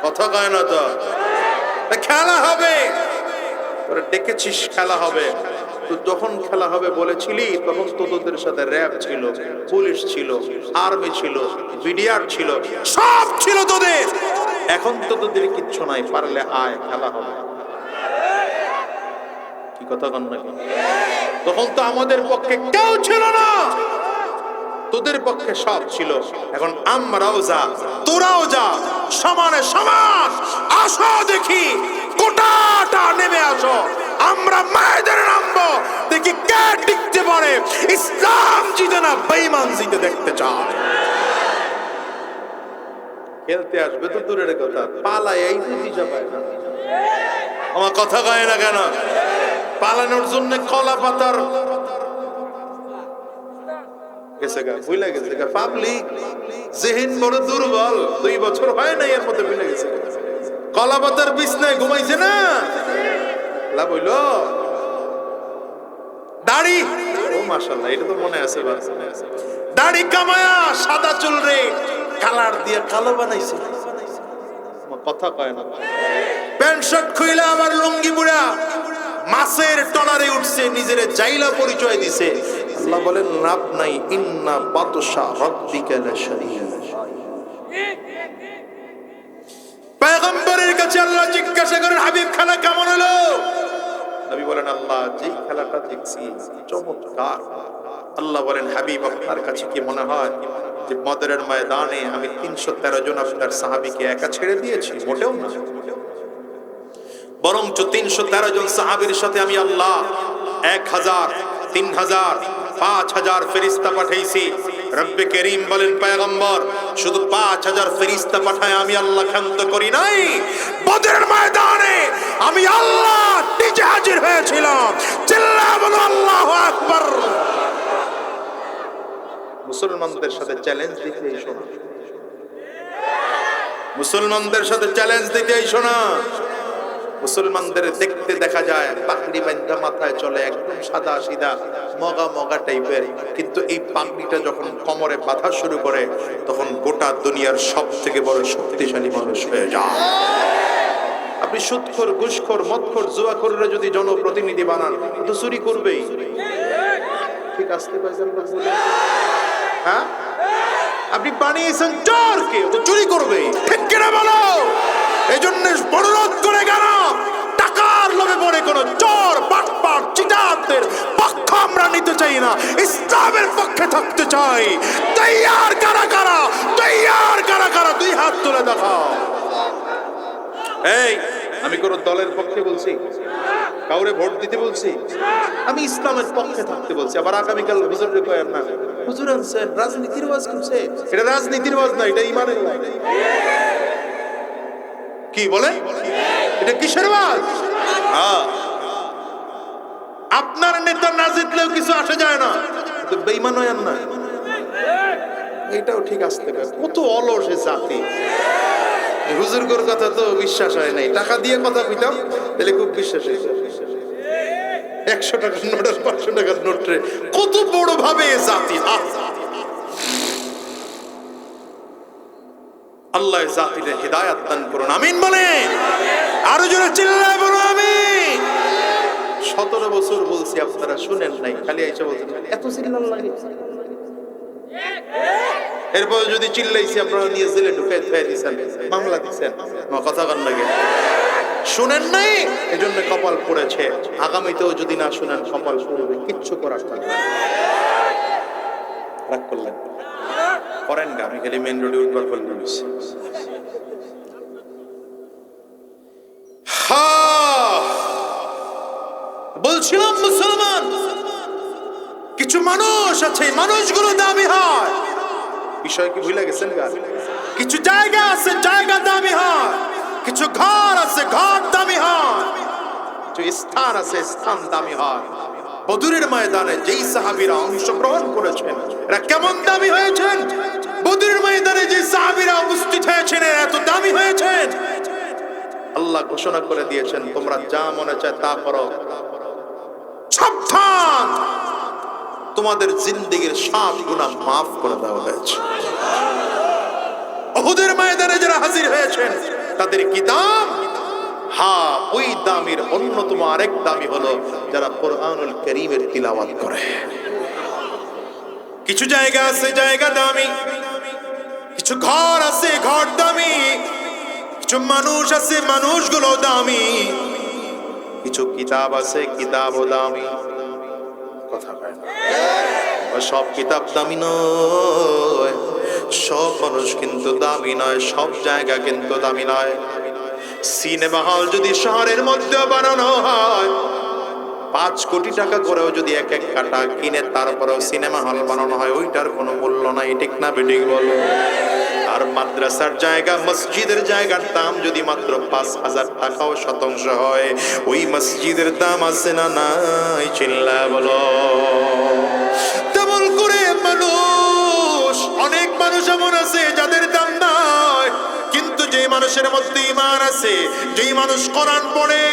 কথা কয় না তো। খেলা হবে, তোরা ডেকেছিস খেলা হবে, তো যখন খেলা হবে বলেছিলি তখন তো তোদের সাথে র্যাব ছিল, পুলিশ ছিল, আর্মি ছিল, বিডিআর ছিল, সব ছিল তোদের। এখন তো তোদের কিচ্ছু নাই, পারলে আয় খেলা হবে। কি কথা কন নাকি? তখন তো আমাদের পক্ষে কেউ ছিল না, তোদের পক্ষে সব ছিল। এখন আমরাও যা, তোরাও যা, সমানে সমান। আসো দেখি, কোটাটা নেমে আসো, আমরা মায়েদের নামবো, দেখি কে টিকতে পারে। ইসলাম জিতে না বেঈমান জিতে দেখতে চায়। খেলতে আসবে তো দূরের কথা, পালায় এই দিশা পায় না। আমার কথা কয় না কেন? পালানোর জন্য কলা পাতার ভুলে গেছে পাবলিক, জেহেন বড় দুর্বল, 2 বছর হয় নাই এর মধ্যে ভুলে গেছে। কলা পাতার বিছনায় ঘুমাইছে না, লাভ হইল। দাড়ি, ও মাশাআল্লাহ, এটা তো মনে আছে। দাড়ি কামায়া সাদা চুল রে কালার দিয়ে কালো বানাইছে। কথা কয় না। প্যান্ট শার্ট খুইলা আমার লুঙ্গি বুড়া মাছের টনারে উঠছে, নিজের জাইলা পরিচয় দিছে। আল্লাহ বলেন লাভ নাই, ইন্না বাতশা রাব্বিকা লাশাদীদ। পয়গম্বরের কাছে আল্লাহ জিজ্ঞাসা করেন, হাবিব খেলা কেমন হলো? নবী বলেন, আল্লাহ যেই খেলাটা দেখছি চমৎকার। আল্লাহ বলেন, হাবিব আপনার কাছে কি মনে হয় যে বদরের ময়দানে আমি 313 জন আপনার সাহাবীকে একা ছেড়ে দিয়েছি? মোটেও না, বরঞ্চ 313 জন সাহাবীর সাথে আমি আল্লাহ 1000, 3000, 5000 ফেরেশতা পাঠাইছি। রব্বে করিম বলেন, পয়গম্বর শুধু 5000 ফেরেশতা পাঠায় আমি আল্লাহ ক্ষান্ত করি নাই, বদরের ময়দানে আমি আল্লাহ নিজে হাজির হয়েছিলাম। চিল্লায়া বলো আল্লাহু আকবার। মুসলমানদের সাথে চ্যালেঞ্জ দিতে এসো না, মুসলমানদের সাথে চ্যালেঞ্জ দিতে এসো না। মুসলমানদের দেখতে দেখা যায় পাগড়ি বাঁধা মাথায় চলে, একদম সাদা সিধা মগা মগা টাইপের, কিন্তু এই পাগড়িটা যখন কোমরে বাঁধা শুরু করে তখন গোটা দুনিয়ার সব থেকে বড় শক্তিশালী মানুষ হয়ে যায়। আপনি সুদখোর, ঘুষখোর, মদখোর, জুয়াখোররা যদি জনপ্রতিনিধি বানান তো চুরি করবেই। ঠিক আসতে পারছেন বলে? হ্যাঁ, আপনি বানিয়েছেন চোরকে, তো চুরি করবে, ঠিক কিনা বলো? এই জন্য বড়লোক করে গেল, টাকার লোভে পড়ে কোন চোর, বাটপার, চিটারদের পক্ষ আমরা নিতে চাই না, ইসলামের পক্ষে থাকতে চাই। তৈয়ার কারা কারা, তৈয়ার কারা কারা, 2 হাত তুলে দেখাও। এই আমি কোন দলের পক্ষে বলছি, কাউরে ভোট দিতে বলছি, আমি ইসলামের পক্ষে থাকতে বলছি। আবার আগামীকাল হুজুরের কয়েন না, হুজুর আনছেন রাজনীতির ওয়াজ করছে, এটা রাজনীতির ওয়াজ না, এটা ইমানের ওয়াজ। কি বলে এটা কিসের ওয়াজ? আপনার নেতা না জিতলেও কিছু আসে যায় না, তো বেঈমান হয়েন না, এটাও ঠিক আসতে পারে। কত অলস জাতি। হুজুরগর কথা তো বিশ্বাস হয় নাই, টাকা দিয়ে কথা কইতাম তাহলে খুব বিশ্বাস হইত। 100 টাকার নোট আর 500 টাকার নোটে কত বড় ভাবে জাতি। আল্লাহ জাতিরে হিদায়াত দান করুন, আমিন বলেন। আরো জোরে চিল্লায় বলো আমিন। 17 বছর বলছি, আপনারা শুনেন নাই, খালি এসে বলছেন এত চিল্লান লাগে। এরপর যদি চিল্লাইছি আপনারা নিয়ে জেলে ঢুকাই ফেলে দিয়েছেন, মামলা দিচ্ছেন, কথা কন লাগে। শুনেন নাই, এজন্য কপাল পড়েছে। আগামীতেও যদি না শুনেন কপাল পড়বে, কিচ্ছু করার থাকবে না। রাগ করলেন করেন না, আমি খালি মেন রোডে উদ্ধার করলে বলছিলাম মুসলমান কিছু মানুষ আছে, মানুষগুলো দামি হয়। বিষয় কি ভুলে গেছেন? কিছু জায়গা আছে জায়গা দামি হয়, কিছু ঘর আছে ঘর দামি হয়, কিছু স্থান আছে স্থান দামি হয়। বদরের ময়দানে যেই সাহাবীরা অংশগ্রহণ করেছেন এরা কেমন দামি হয়েছেন? বদরের ময়দানে যে সাহাবীরা উপস্থিত হয়েছেন এরা এত দামি হয়েছেন। আল্লাহ ঘোষণা করে দিয়েছেন, তোমরা যা মনে চায় তা করো, সাবধান, তোমাদের জিন্দেগীর 7 গুনাহ মাফ করে দেওয়া হয়েছে। উহুদের ময়দানে যারা হাজির হয়েছেন তাদের কি দাম? হ্যাঁ, ওই দামের অন্যতম আরেক দামি হলো যারা কোরআনুল কারীমের তিলাওয়াত করে। কিছু জায়গা আছে জায়গা দামি, কিছু ঘর আছে ঘর দামি, কিছু মানুষ আছে মানুষগুলো দামি, কিছু কিতাব আছে কিতাবও দামি। কথা কয় না? সব কিতাব দামি নয়, সব মানুষ কিন্তু দামি নয়, সব জায়গা কিন্তু দামি নয়। সিনেমা হল যদি শহরের মধ্যে বানানো হয়, 5 কোটি টাকা করেও যদি এক এক কাটা কিনে তারপরেও সিনেমা হল বানানো হয়, ওইটার কোনো মূল্য নাই। ঠিক না বেঠিক বলো? আর মাদ্রাসার জায়গা মসজিদের জায়গার দাম যদি মাত্র 5,000 টাকাও শতাংশ হয়, ওই মসজিদের দাম আছে না নাই? চিল্লা বলো। তেমন করে মানুষ, অনেক মানুষ এমন আছে যাদের দাম নাই, কিন্তু যে মানুষের মধ্যে ঈমান আছে, যেই মানুষ কোরআন পড়ে,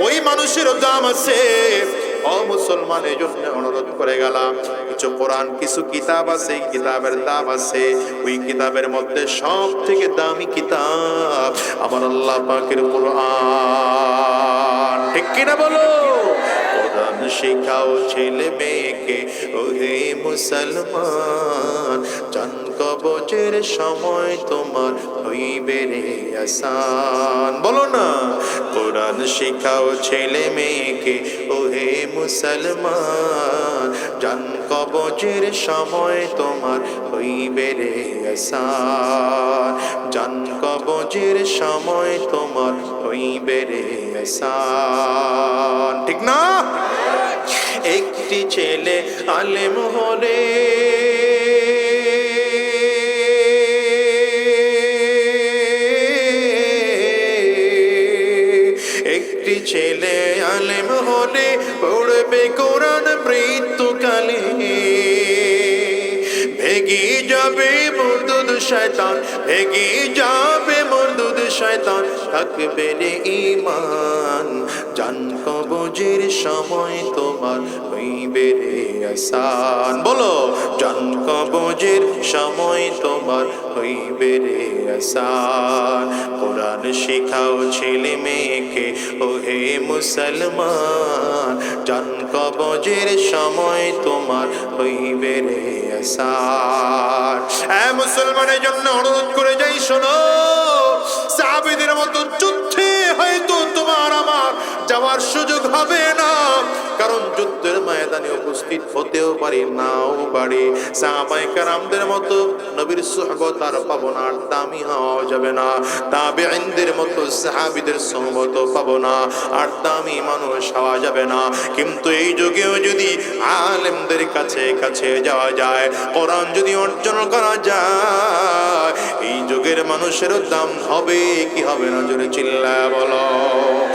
ওই মানুষেরও দাম আছে। ও মুসলমানের জন্য অনুরোধ করে গেলাম, কিছু কোরআন কিছু কিতাব আছে, কিতাবের দাম আছে। ওই কিতাবের মধ্যে সব থেকে দামি কিতাব আমার আল্লাহ পাকের কোরআন। ঠিক কিনা বলো? কোরআন শিখাও ছেলে মেয়েকে ওহে মুসলমান, জান কবজের সময় তোমার হইবে রে আসান। বলো না, কোরআন শিখাও ছেলে মেয়েকে ওহে মুসলমান, জান কবজের সময় তোমার হইবে রে আসান, জান কবজের সময় তোমার হইবে রে আসান। ঠিক না? একটি ছেলে আলেম হলে একটি ছেলে আলেম হলে পড়বে কোরআন মৃত্যুকালে, ভেগে যাবে মরদুদ শয়তান, ভেগে যাবে মরদুদ শয়তান, থাকবে রে ঈমান, জান কবজের সময় তোমার হইবে রে আসান। বলো, জান কবজের সময় তোমার হইবে রে আসান। কোরআন শিখাও ছেলে মেয়েকে ওহে মুসলমান, জান কবজের সময় তোমার হইবে রে আসান। হ্যাঁ, মুসলমানের জন্য অনুরোধ করে যাই, শোনো, সাহাবীদের মতো যুদ্ধে হয়তো তোমার আমার যাওয়ার সুযোগ হবে না, কারণ যুদ্ধের ময়দানে উপস্থিত হতেও পারি নাও পারি। সাহাবায়ে কেরামদের মতো নবীর সুহবত আর পাবো না, আর দামি হওয়া যাবে না। তাবেঈনদের মতো সাহাবীদের সুহবত পাবো না, আর দামি মানুষ হওয়া যাবে না। কিন্তু এই যুগেও যদি আলেমদের কাছে কাছে যাওয়া যায়, কোরআন যদি অর্জন করা যায়, এই যুগের মানুষেরও দাম হবে কি হবে না? জোরে চিল্লা বলো।